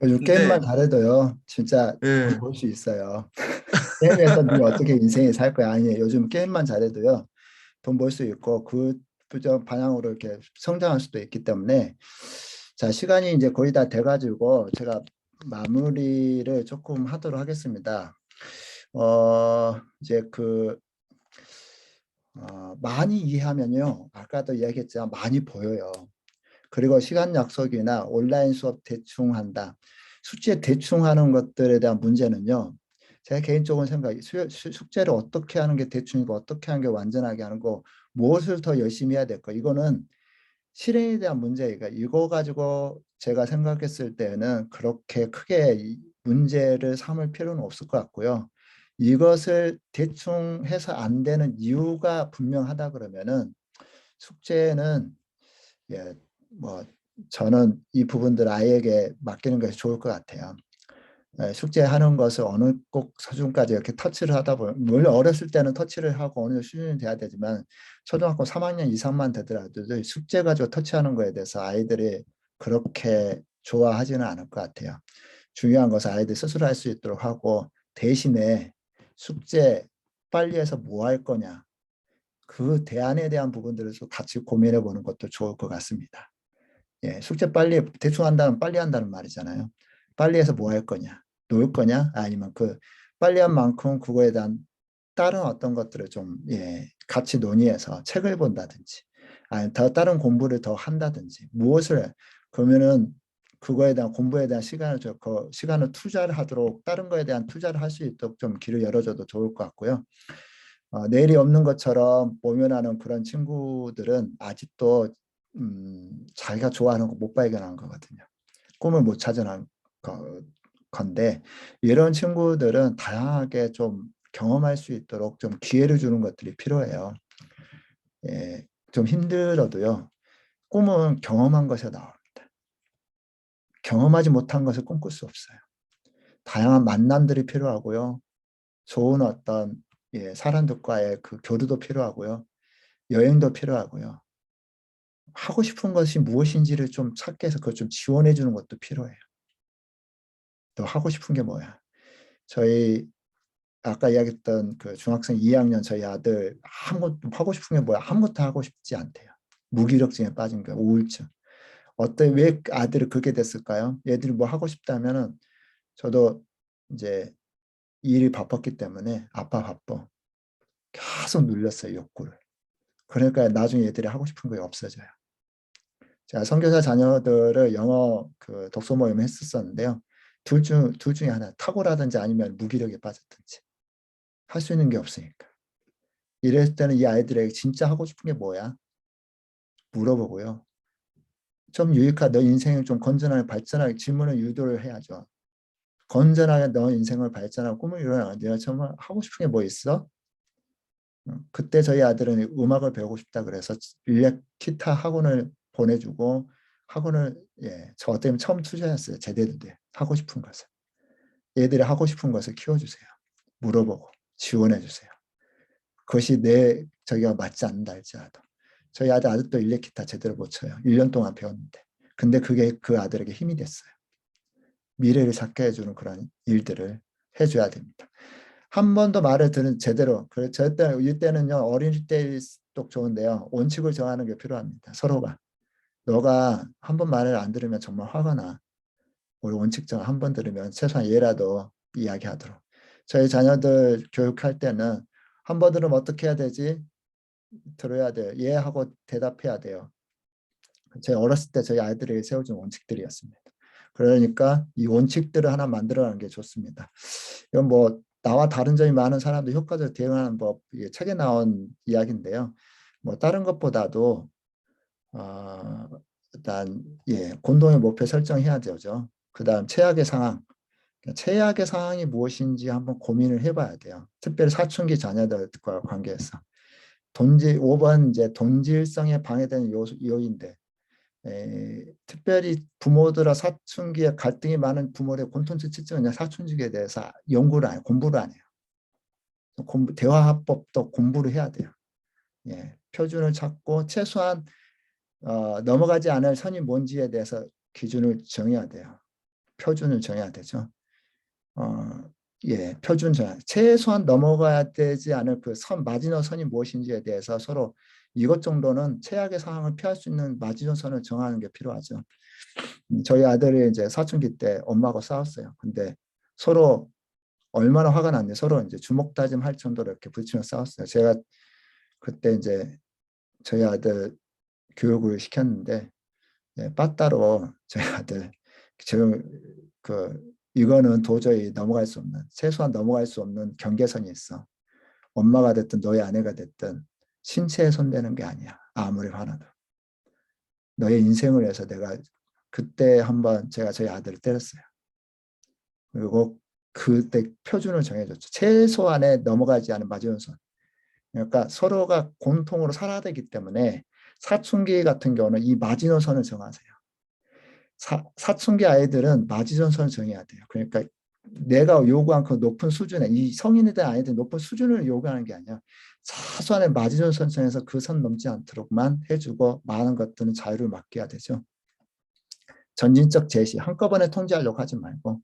요즘 근데 게임만 잘해도요, 진짜 예, 볼 수 있어요. 게임에서 네가 어떻게 인생이 살 거야? 아니, 요즘 게임만 잘해도요, 돈 벌 수 있고 그 방향으로 이렇게 성장할 수도 있기 때문에, 자, 시간이 이제 거의 다 돼가지고 제가 마무리를 조금 하도록 하겠습니다. 이제 많이 이해하면요, 아까도 이야기했지만 많이 보여요. 그리고 시간 약속이나 온라인 수업 대충 한다. 숙제 대충 하는 것들에 대한 문제는요, 제가 개인적으로 생각해, 숙제를 어떻게 하는 게 대충이고 어떻게 하는 게 완전하게 하는 거, 무엇을 더 열심히 해야 될까, 이거는 실행에 대한 문제니까, 이거 가지고 제가 생각했을 때는 그렇게 크게 문제를 삼을 필요는 없을 것 같고요. 이것을 대충 해서 안 되는 이유가 분명하다 그러면은 숙제는, 예, 뭐 저는 이 부분들 아이에게 맡기는 것이 좋을 것 같아요. 숙제하는 것을 어느 꼭 수준까지 이렇게 터치를 하다 보면, 물론 어렸을 때는 터치를 하고 어느 수준이 돼야 되지만 초등학교 3학년 이상만 되더라도 숙제 가지고 터치하는 거에 대해서 아이들이 그렇게 좋아하지는 않을 것 같아요. 중요한 것은 아이들이 스스로 할 수 있도록 하고, 대신에 숙제 빨리 해서 뭐 할 거냐, 그 대안에 대한 부분들을 같이 고민해 보는 것도 좋을 것 같습니다. 예, 숙제 빨리 대충 한다면 빨리 한다는 말이잖아요. 빨리 해서 뭐 할 거냐, 놀 거냐, 아니면 그 빨리 한 만큼 그거에 대한 다른 어떤 것들을 좀, 같이 논의해서 책을 본다든지, 아니면 다른 공부를 더 한다든지, 무엇을, 그러면은 그거에 대한 공부에 대한 시간을 투자를 하도록, 다른 거에 대한 투자를 할 수 있도록 좀 길을 열어줘도 좋을 것 같고요. 내일이 없는 것처럼 모면하는 그런 친구들은 아직도 자기가 좋아하는 거 못 발견한 거거든요. 꿈을 못 찾아낸 건데, 이런 친구들은 다양하게 좀 경험할 수 있도록 좀 기회를 주는 것들이 필요해요. 예, 좀 힘들어도요, 꿈은 경험한 것에 나옵니다. 경험하지 못한 것을 꿈꿀 수 없어요. 다양한 만남들이 필요하고요. 좋은 어떤, 사람들과의 그 교류도 필요하고요. 여행도 필요하고요. 하고 싶은 것이 무엇인지를 좀 찾게 해서 그걸 좀 지원해 주는 것도 필요해요. 너 하고 싶은 게 뭐야? 저희 아까 이야기했던 그 중학생 2학년 저희 아들, 아무것도 하고 싶은 게 뭐야? 아무것도 하고 싶지 않대요. 무기력증에 빠진 거예요. 우울증. 왜 아들이 그렇게 됐을까요? 얘들이 뭐 하고 싶다면은, 저도 이제 일이 바빴기 때문에 아빠 바빠, 계속 눌렸어요, 욕구를. 그러니까 나중에 얘들이 하고 싶은 게 없어져요. 제가 선교사 자녀들을 영어 그 독서 모임을 했었는데요. 둘 중에 하나, 탁월하든지 아니면 무기력에 빠졌든지, 할 수 있는 게 없으니까. 이럴 때는 이 아이들에게 진짜 하고 싶은 게 뭐야? 물어보고요. 좀 유익한, 너 인생을 좀 건전하게 발전하게 질문을 유도를 해야죠. 건전하게 너 인생을 발전하고 꿈을 이루어, 내가 정말 하고 싶은 게 뭐 있어? 그때 저희 아들은 음악을 배우고 싶다 그래서 일렉 기타 학원을 보내주고, 학원을, 저 때문에 처음 투자했어요. 제대로 돼. 하고 싶은 것을. 얘들이 하고 싶은 것을 키워주세요. 물어보고 지원해주세요. 그것이 저기가 맞지 않는다 할지라도. 저희 아들 아직도 일렉 기타 제대로 못 쳐요. 1년 동안 배웠는데. 근데 그게 그 아들에게 힘이 됐어요. 미래를 찾게 해주는 그런 일들을 해줘야 됩니다. 한 번 더 말을 들은 제대로, 이때는요, 어린이 때일수록 좋은데요, 원칙을 정하는 게 필요합니다. 서로가. 너가 한 번 말을 안 들으면 정말 화가 나. 우리 원칙 정한 한 번 들으면 최소한 얘라도 이야기하도록. 저희 자녀들 교육할 때는 한 번 들으면 어떻게 해야 되지? 들어야 돼요. 예 하고 대답해야 돼요. 저희 어렸을 때 저희 아이들에게 세워준 원칙들이었습니다. 그러니까 이 원칙들을 하나 만들어가는 게 좋습니다. 이건 뭐 나와 다른 점이 많은 사람도 효과적으로 대응하는 법, 이게 책에 나온 이야기인데요. 뭐 다른 것보다도 일단 공동의 목표 설정해야 되죠. 그다음 최악의 상황, 최악의 상황이 무엇인지 한번 고민을 해봐야 돼요. 특별히 사춘기 자녀들과 관계에서 5번 이제 동질성에 방해되는 요인데, 특별히 부모들과 사춘기에 갈등이 많은 부모들의 공통적 특징은 사춘기에 대해서 연구를 안 해요. 공부를 안 해요. 대화합법도 공부를 해야 돼요. 표준을 찾고 최소한 넘어가지 않을 선이 뭔지에 대해서 기준을 정해야 돼요. 표준을 정해야 되죠. 표준 정해. 최소한 넘어가야 되지 않을 그 마지노선이 무엇인지에 대해서 서로 이것 정도는 최악의 상황을 피할 수 있는 마지노선을 정하는 게 필요하죠. 저희 아들이 이제 사춘기 때 엄마하고 싸웠어요. 근데 서로 얼마나 화가 났는데 서로 이제 주먹 다짐할 정도로 이렇게 부딪히며 싸웠어요. 제가 그때 이제 저희 아들 교육을 시켰는데, 빠따로 저희 아들 이거는 도저히 넘어갈 수 없는, 최소한 넘어갈 수 없는 경계선이 있어. 엄마가 됐든 너의 아내가 됐든 신체에 손대는 게 아니야. 아무리 화나도. 너의 인생을 위해서 내가 그때 한번 제가 저희 아들을 때렸어요. 그리고 그때 표준을 정해줬죠. 최소한의 넘어가지 않은 마지노선. 그러니까 서로가 공통으로 살아야 되기 때문에 사춘기 같은 경우는 이 마지노선을 정하세요. 사춘기 아이들은 마지노선을 정해야 돼요. 그러니까 내가 요구한 그 높은 수준에, 이 성인에 대한 아이들 높은 수준을 요구하는 게 아니라 사소한의 마지노선 정해서 그 선 넘지 않도록만 해주고 많은 것들은 자유를 맡겨야 되죠. 전진적 제시, 한꺼번에 통제하려고 하지 말고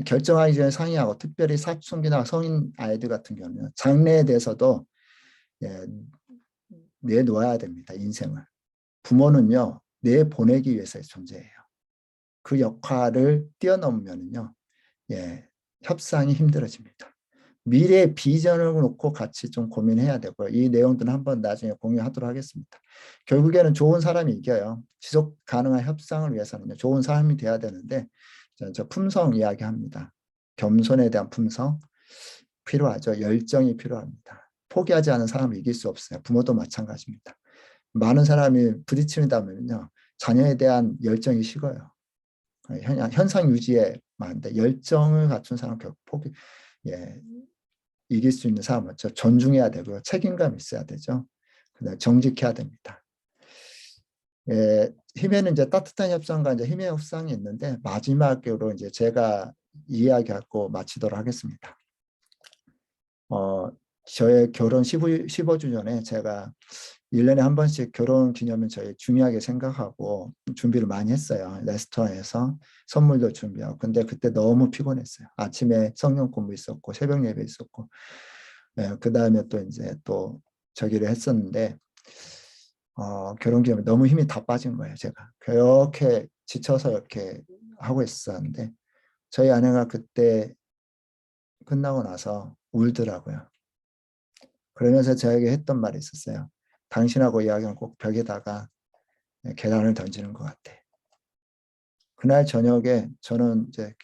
결정하기 전에 상의하고, 특별히 사춘기나 성인 아이들 같은 경우는 장래에 대해서도 내놓아야 됩니다. 인생을. 부모는요, 내보내기 위해서의 존재예요. 그 역할을 뛰어넘으면요, 협상이 힘들어집니다. 미래의 비전을 놓고 같이 좀 고민해야 되고요. 이 내용들은 한번 나중에 공유하도록 하겠습니다. 결국에는 좋은 사람이 이겨요. 지속 가능한 협상을 위해서는 좋은 사람이 돼야 되는데, 저 품성 이야기합니다. 겸손에 대한 품성 필요하죠. 열정이 필요합니다. 포기하지 않은 사람을 이길 수 없어요. 부모도 마찬가지입니다. 많은 사람이 부딪히다면요, 자녀에 대한 열정이 식어요. 현상 유지에 많은데 열정을 갖춘 사람 결국 이길 수 있는 사람은 존중해야 되고요. 책임감이 있어야 되죠. 그다음에 정직해야 됩니다. 힘에는 이제 따뜻한 협상과 이제 힘의 협상이 있는데, 마지막으로 이제 제가 이야기하고 마치도록 하겠습니다. 저의 결혼 15주년에 제가 1년에 한 번씩 결혼 기념일 저희 중요하게 생각하고 준비를 많이 했어요. 레스토랑에서 선물도 준비하고. 근데 그때 너무 피곤했어요. 아침에 성경 공부 있었고 새벽 예배 있었고, 그 다음에 또 이제 또 저기를 했었는데, 결혼 기념일 너무 힘이 다 빠진 거예요. 제가 그렇게 지쳐서 이렇게 하고 있었는데, 저희 아내가 그때 끝나고 나서 울더라고요. 그러면서 저에게 했던 말이 있었어요. 당신하고 이야기하면 꼭 벽에다가 계란을 던지는 것 같아. 그날 저녁에 저는 이제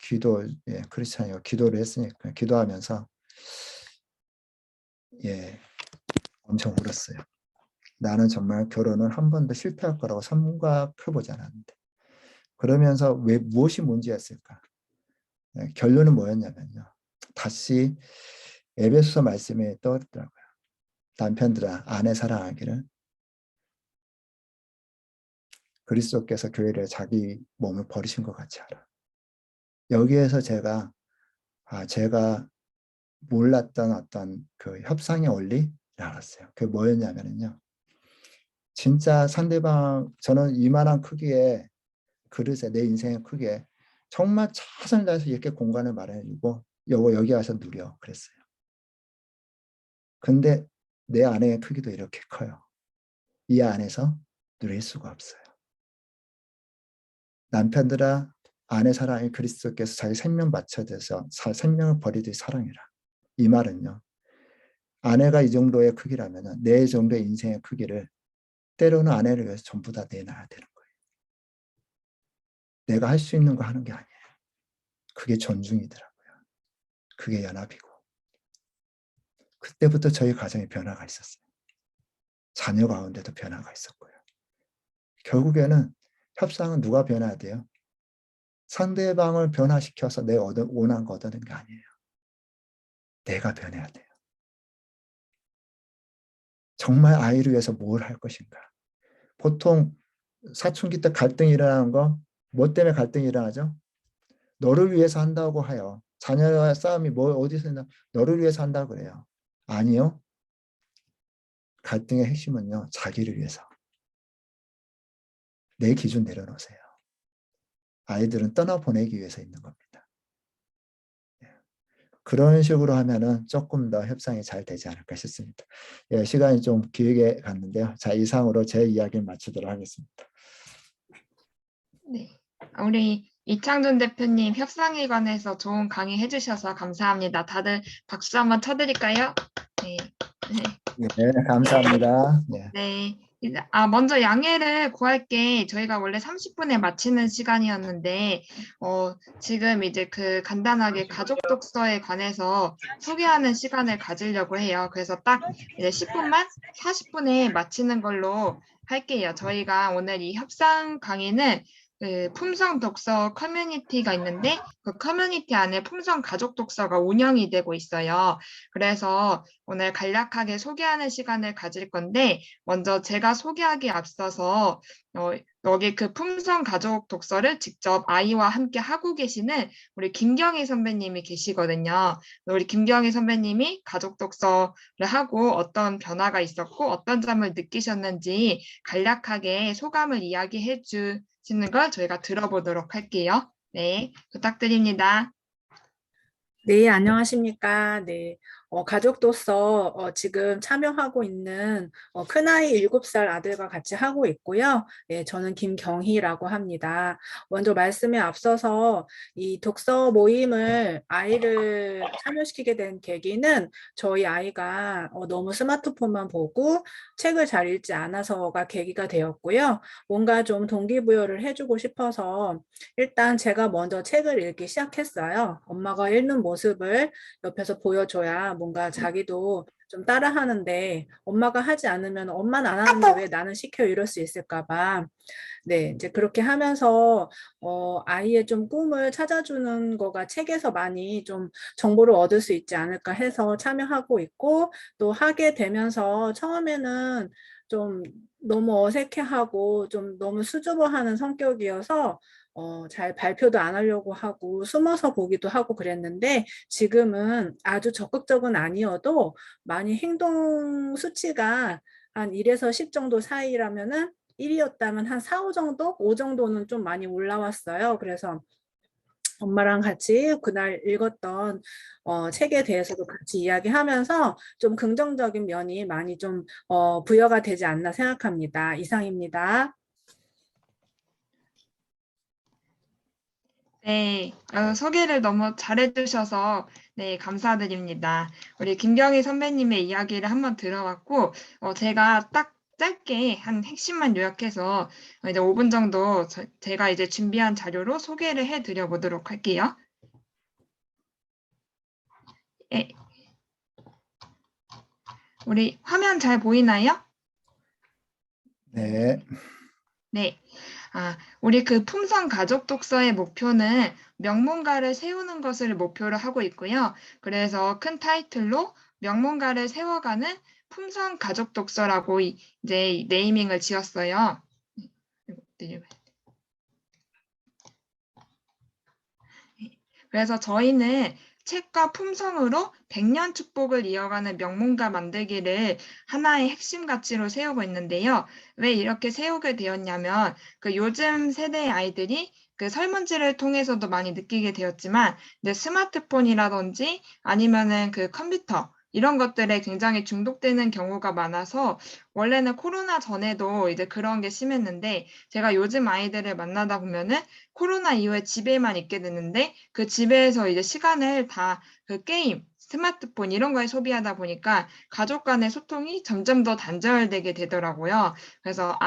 크리스찬이고 기도를 했으니까 기도하면서 엄청 울었어요. 나는 정말 결혼을 한 번도 실패할 거라고 생각해보지 않았는데, 그러면서 무엇이 문제였을까? 결론은 뭐였냐면요, 다시 에베소서 말씀이 떠오르더라고요. 남편들아 아내 사랑하기를 그리스도께서 교회를 자기 몸을 버리신 것 같이 하라. 여기에서 제가 몰랐던 어떤 그 협상의 원리를 알았어요. 그게 뭐였냐면요, 진짜 상대방 저는 이만한 크기의 그릇에 내 인생의 크기에 정말 최선을 다해서 이렇게 공간을 마련해주고 여기 와서 누려 그랬어요. 근데 내 아내의 크기도 이렇게 커요. 이 안에서 누릴 수가 없어요. 남편들아 아내 사랑이 그리스도께서 자기 생명 바쳐져서 생명을 버리듯이 사랑해라. 이 말은요. 아내가 이 정도의 크기라면 내 정도의 인생의 크기를 때로는 아내를 위해서 전부 다 내놔야 되는 거예요. 내가 할 수 있는 거 하는 게 아니에요. 그게 존중이더라고요. 그게 연합이고. 그때부터 저희 가정에 변화가 있었어요. 자녀 가운데도 변화가 있었고요. 결국에는 협상은 누가 변해야 돼요? 상대방을 변화시켜서 내 원하는 거 얻는 게 아니에요. 내가 변해야 돼요. 정말 아이를 위해서 뭘 할 것인가? 보통 사춘기 때 갈등이 일어나는 거 뭐 때문에 갈등이 일어나죠? 너를 위해서 한다고 해요. 자녀와의 싸움이 뭐 어디서 있나? 너를 위해서 한다고 그래요. 아니요. 갈등의 핵심은요. 자기를 위해서. 내 기준 내려놓으세요. 아이들은 떠나보내기 위해서 있는 겁니다. 그런 식으로 하면은 조금 더 협상이 잘 되지 않을까 싶습니다. 예, 시간이 좀 길게 갔는데요. 자, 이상으로 제 이야기를 마치도록 하겠습니다. 네. 우리 이창준 대표님 협상에 관해서 좋은 강의 해주셔서 감사합니다. 다들 박수 한번 쳐드릴까요? 네. 네, 감사합니다. 네. 네. 먼저 양해를 구할게. 저희가 원래 30분에 마치는 시간이었는데, 지금 이제 그 간단하게 가족 독서에 관해서 소개하는 시간을 가지려고 해요. 그래서 딱 이제 10분만 40분에 마치는 걸로 할게요. 저희가 오늘 이 협상 강의는 그 품성 독서 커뮤니티가 있는데 그 커뮤니티 안에 품성 가족 독서가 운영이 되고 있어요. 그래서 오늘 간략하게 소개하는 시간을 가질 건데 먼저 제가 소개하기에 앞서서 여기 그 품성 가족 독서를 직접 아이와 함께 하고 계시는 우리 김경희 선배님이 계시거든요. 우리 김경희 선배님이 가족 독서를 하고 어떤 변화가 있었고 어떤 점을 느끼셨는지 간략하게 소감을 이야기해 주시는 걸 저희가 들어보도록 할게요. 네, 부탁드립니다. 네, 안녕하십니까. 네. 가족도서 지금 참여하고 있는 큰아이 7살 아들과 같이 하고 있고요. 네, 저는 김경희라고 합니다. 먼저 말씀에 앞서서 이 독서 모임을 아이를 참여시키게 된 계기는 저희 아이가 너무 스마트폰만 보고 책을 잘 읽지 않아서가 계기가 되었고요. 뭔가 좀 동기부여를 해주고 싶어서 일단 제가 먼저 책을 읽기 시작했어요. 엄마가 읽는 모습을 옆에서 보여줘야 뭔가 자기도 좀 따라하는데 엄마가 하지 않으면 엄마는 안 하는데 왜 나는 시켜 이럴 수 있을까 봐. 네, 이제 그렇게 하면서 아이의 좀 꿈을 찾아주는 거가 책에서 많이 좀 정보를 얻을 수 있지 않을까 해서 참여하고 있고 또 하게 되면서 처음에는 좀 너무 어색해하고 좀 너무 수줍어하는 성격이어서 잘 발표도 안 하려고 하고 숨어서 보기도 하고 그랬는데 지금은 아주 적극적은 아니어도 많이 행동 수치가 한 1에서 10 정도 사이라면은 1이었다면 한 4, 5 정도? 5 정도는 좀 많이 올라왔어요. 그래서 엄마랑 같이 그날 읽었던 책에 대해서도 같이 이야기하면서 좀 긍정적인 면이 많이 좀 부여가 되지 않나 생각합니다. 이상입니다. 네, 소개를 너무 잘해주셔서 네, 감사드립니다. 우리 김경희 선배님의 이야기를 한번 들어봤고 제가 딱 짧게 한 핵심만 요약해서 이제 5분 정도 제가 이제 준비한 자료로 소개를 해드려 보도록 할게요. 네. 우리 화면 잘 보이나요? 네. 네. 우리 그 품성 가족 독서의 목표는 명문가를 세우는 것을 목표로 하고 있고요. 그래서 큰 타이틀로 명문가를 세워가는 품성 가족 독서라고 이제 네이밍을 지었어요. 그래서 저희는 책과 품성으로 100년 축복을 이어가는 명문가 만들기를 하나의 핵심 가치로 세우고 있는데요. 왜 이렇게 세우게 되었냐면 그 요즘 세대의 아이들이 그 설문지를 통해서도 많이 느끼게 되었지만 이제 스마트폰이라든지 아니면은 그 컴퓨터 이런 것들에 굉장히 중독되는 경우가 많아서 원래는 코로나 전에도 이제 그런 게 심했는데 제가 요즘 아이들을 만나다 보면은 코로나 이후에 집에만 있게 됐는데 그 집에서 이제 시간을 다 그 게임, 스마트폰 이런 거에 소비하다 보니까 가족 간의 소통이 점점 더 단절되게 되더라고요. 그래서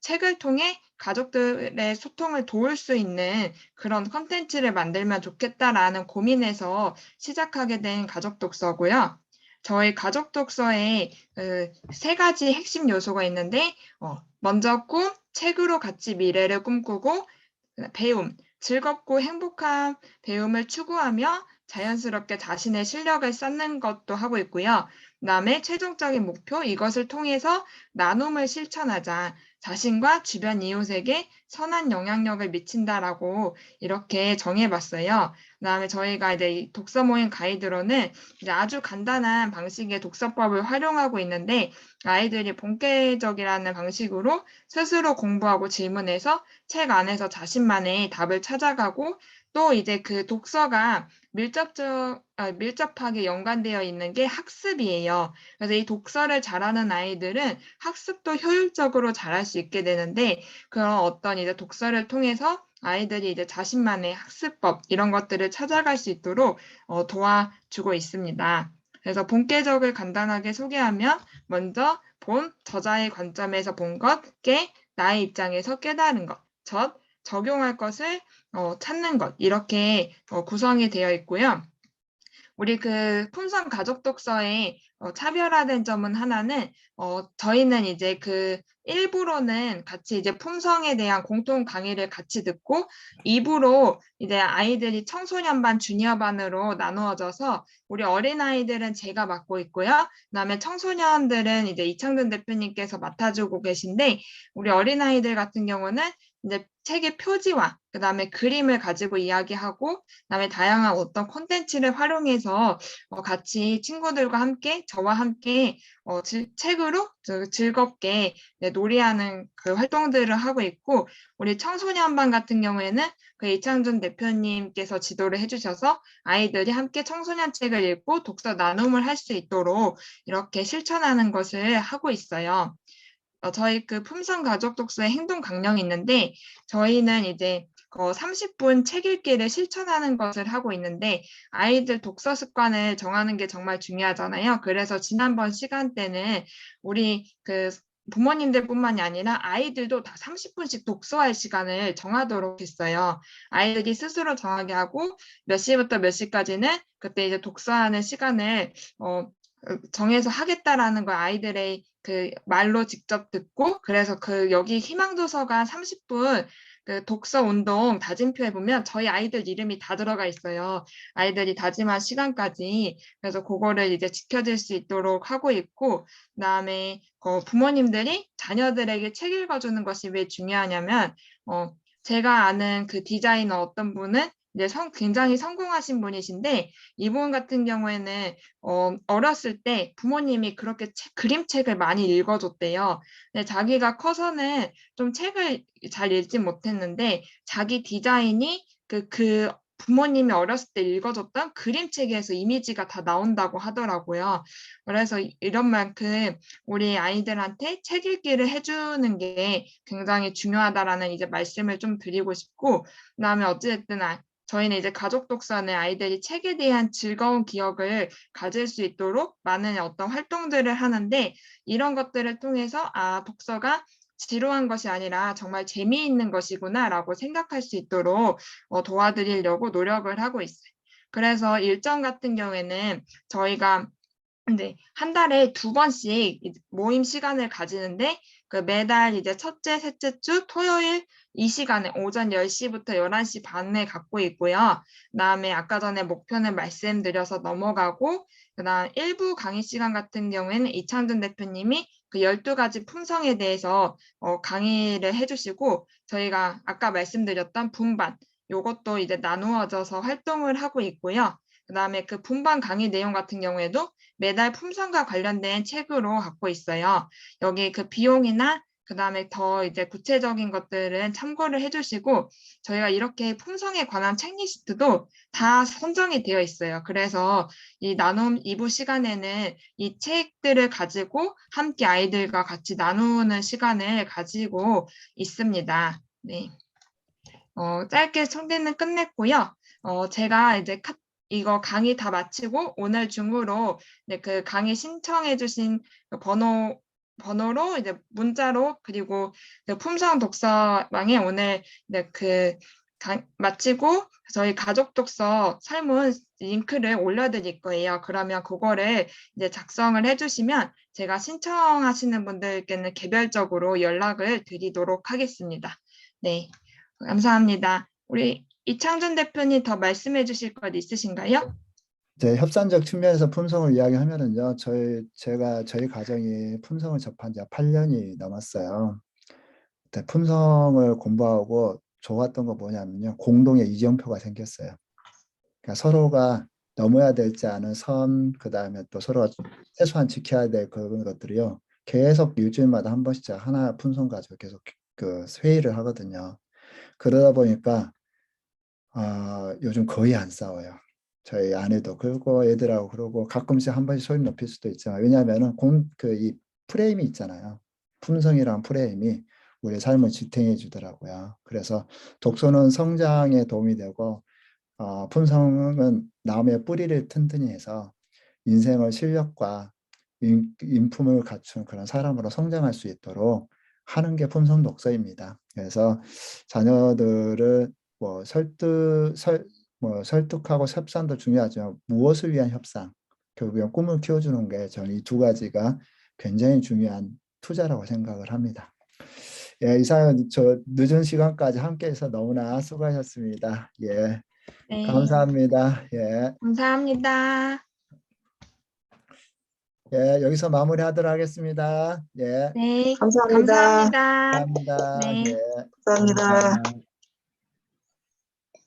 책을 통해 가족들의 소통을 도울 수 있는 그런 컨텐츠를 만들면 좋겠다라는 고민에서 시작하게 된 가족 독서고요. 저희 가족 독서에 세 가지 핵심 요소가 있는데 먼저 꿈, 책으로 같이 미래를 꿈꾸고 배움, 즐겁고 행복한 배움을 추구하며 자연스럽게 자신의 실력을 쌓는 것도 하고 있고요. 그다음에 최종적인 목표, 이것을 통해서 나눔을 실천하자. 자신과 주변 이웃에게 선한 영향력을 미친다라고 이렇게 정해봤어요. 그다음에 저희가 이제 이 독서 모임 가이드로는 이제 아주 간단한 방식의 독서법을 활용하고 있는데 아이들이 본계적이라는 방식으로 스스로 공부하고 질문해서 책 안에서 자신만의 답을 찾아가고 또 이제 그 독서가 밀접하게 연관되어 있는 게 학습이에요. 그래서 이 독서를 잘하는 아이들은 학습도 효율적으로 잘할 수 있게 되는데 그런 어떤 이제 독서를 통해서 아이들이 이제 자신만의 학습법 이런 것들을 찾아갈 수 있도록 도와주고 있습니다. 그래서 본계적을 간단하게 소개하면 먼저 본 저자의 관점에서 본 것, 깨 나의 입장에서 깨달은 것, 적용할 것을 찾는 것 이렇게 구성이 되어 있고요. 우리 그 품성 가족 독서의 차별화된 점은 하나는 저희는 이제 그 1부로는 같이 이제 품성에 대한 공통 강의를 같이 듣고 2부로 이제 아이들이 청소년반, 주니어반으로 나누어져서 우리 어린아이들은 제가 맡고 있고요. 그다음에 청소년들은 이제 이창준 대표님께서 맡아주고 계신데 우리 어린아이들 같은 경우는 이제 책의 표지와 그다음에 그림을 가지고 이야기하고 그다음에 다양한 어떤 콘텐츠를 활용해서 같이 친구들과 함께 저와 함께 책으로 즐겁게 놀이하는 그 활동들을 하고 있고 우리 청소년반 같은 경우에는 그 이창준 대표님께서 지도를 해주셔서 아이들이 함께 청소년 책을 읽고 독서 나눔을 할 수 있도록 이렇게 실천하는 것을 하고 있어요. 저희 그 품성 가족 독서의 행동 강령이 있는데 저희는 이제 30분 책 읽기를 실천하는 것을 하고 있는데 아이들 독서 습관을 정하는 게 정말 중요하잖아요. 그래서 지난번 시간 때는 우리 그 부모님들뿐만이 아니라 아이들도 다 30분씩 독서할 시간을 정하도록 했어요. 아이들이 스스로 정하게 하고 몇 시부터 몇 시까지는 그때 이제 독서하는 시간을 정해서 하겠다라는 걸 아이들의 그 말로 직접 듣고 그래서 그 여기 희망도서관 30분 그 독서 운동 다짐표에 보면 저희 아이들 이름이 다 들어가 있어요. 아이들이 다짐한 시간까지. 그래서 그거를 이제 지켜질 수 있도록 하고 있고 그다음에 부모님들이 자녀들에게 책 읽어주는 것이 왜 중요하냐면 제가 아는 그 디자이너 어떤 분은 이제 굉장히 성공하신 분이신데 이분 같은 경우에는 어렸을 때 부모님이 그렇게 그림책을 많이 읽어줬대요. 근데 자기가 커서는 좀 책을 잘 읽지 못했는데 자기 디자인이 그 부모님이 어렸을 때 읽어줬던 그림책에서 이미지가 다 나온다고 하더라고요. 그래서 이런 만큼 우리 아이들한테 책 읽기를 해주는 게 굉장히 중요하다라는 이제 말씀을 좀 드리고 싶고 그다음에 어찌됐든 저희는 이제 가족 독서는 아이들이 책에 대한 즐거운 기억을 가질 수 있도록 많은 어떤 활동들을 하는데 이런 것들을 통해서 독서가 지루한 것이 아니라 정말 재미있는 것이구나라고 생각할 수 있도록 도와드리려고 노력을 하고 있어요. 그래서 일정 같은 경우에는 저희가 한 달에 2번씩 모임 시간을 가지는데 그 매달 이제 첫째, 셋째 주 토요일 이 시간에 오전 10시부터 11시 반에 갖고 있고요. 그다음에 아까 전에 목표는 말씀드려서 넘어가고 그다음 1부 강의 시간 같은 경우에는 이창준 대표님이 그 12가지 품성에 대해서 강의를 해주시고 저희가 아까 말씀드렸던 분반 요것도 이제 나누어져서 활동을 하고 있고요. 그다음에 그 분반 강의 내용 같은 경우에도 매달 품성과 관련된 책으로 갖고 있어요. 여기 그 비용이나 그다음에 더 이제 구체적인 것들은 참고를 해주시고 저희가 이렇게 품성에 관한 책리스트도 다 선정이 되어 있어요. 그래서 이 나눔 2부 시간에는 이 책들을 가지고 함께 아이들과 같이 나누는 시간을 가지고 있습니다. 네. 짧게 청대는 끝냈고요. 제가 이제 이거 강의 다 마치고 오늘 중으로 그 강의 신청해 주신 그 번호로 이제 문자로 그리고 그 품성 독서방에 오늘 마치고 저희 가족 독서 설문 링크를 올려드릴 거예요. 그러면 그거를 이제 작성을 해주시면 제가 신청하시는 분들께는 개별적으로 연락을 드리도록 하겠습니다. 네, 감사합니다. 우리 이창준 대표님 더 말씀해 주실 것 있으신가요? 이제 협상적 측면에서 품성을 이야기하면은요, 저희 가정이 품성을 접한 지 8년이 넘었어요. 그때 품성을 공부하고 좋았던 거 뭐냐면요, 공동의 이정표가 생겼어요. 그러니까 서로가 넘어야 되지 않은 선, 그 다음에 또 서로가 최소한 지켜야 될 그런 것들이요, 계속 일주일마다 한 번씩 제가 하나 품성 가지고 계속 그 회의를 하거든요. 그러다 보니까 요즘 거의 안 싸워요. 저희 아내도 그러고 애들하고 그러고 가끔씩 한 번씩 소리 높일 수도 있지만, 왜냐하면은 이 프레임이 있잖아요. 품성이란 프레임이 우리 삶을 지탱해 주더라고요. 그래서 독서는 성장에 도움이 되고 품성은 나무의 뿌리를 튼튼히 해서 인생을 실력과 인품을 갖춘 그런 사람으로 성장할 수 있도록 하는 게 품성 독서입니다. 그래서 자녀들을 설득하고 협상도 중요하지만 무엇을 위한 협상, 결국엔 꿈을 키워주는 게 저는 이 두 가지가 굉장히 중요한 투자라고 생각을 합니다. 예, 이상 저 늦은 시간까지 함께해서 너무나 수고하셨습니다. 예, 네. 감사합니다. 예, 감사합니다. 예, 여기서 마무리하도록 하겠습니다. 예, 네, 감사합니다. 감사합니다. 감사합니다. 네. 예, 감사합니다. 감사합니다.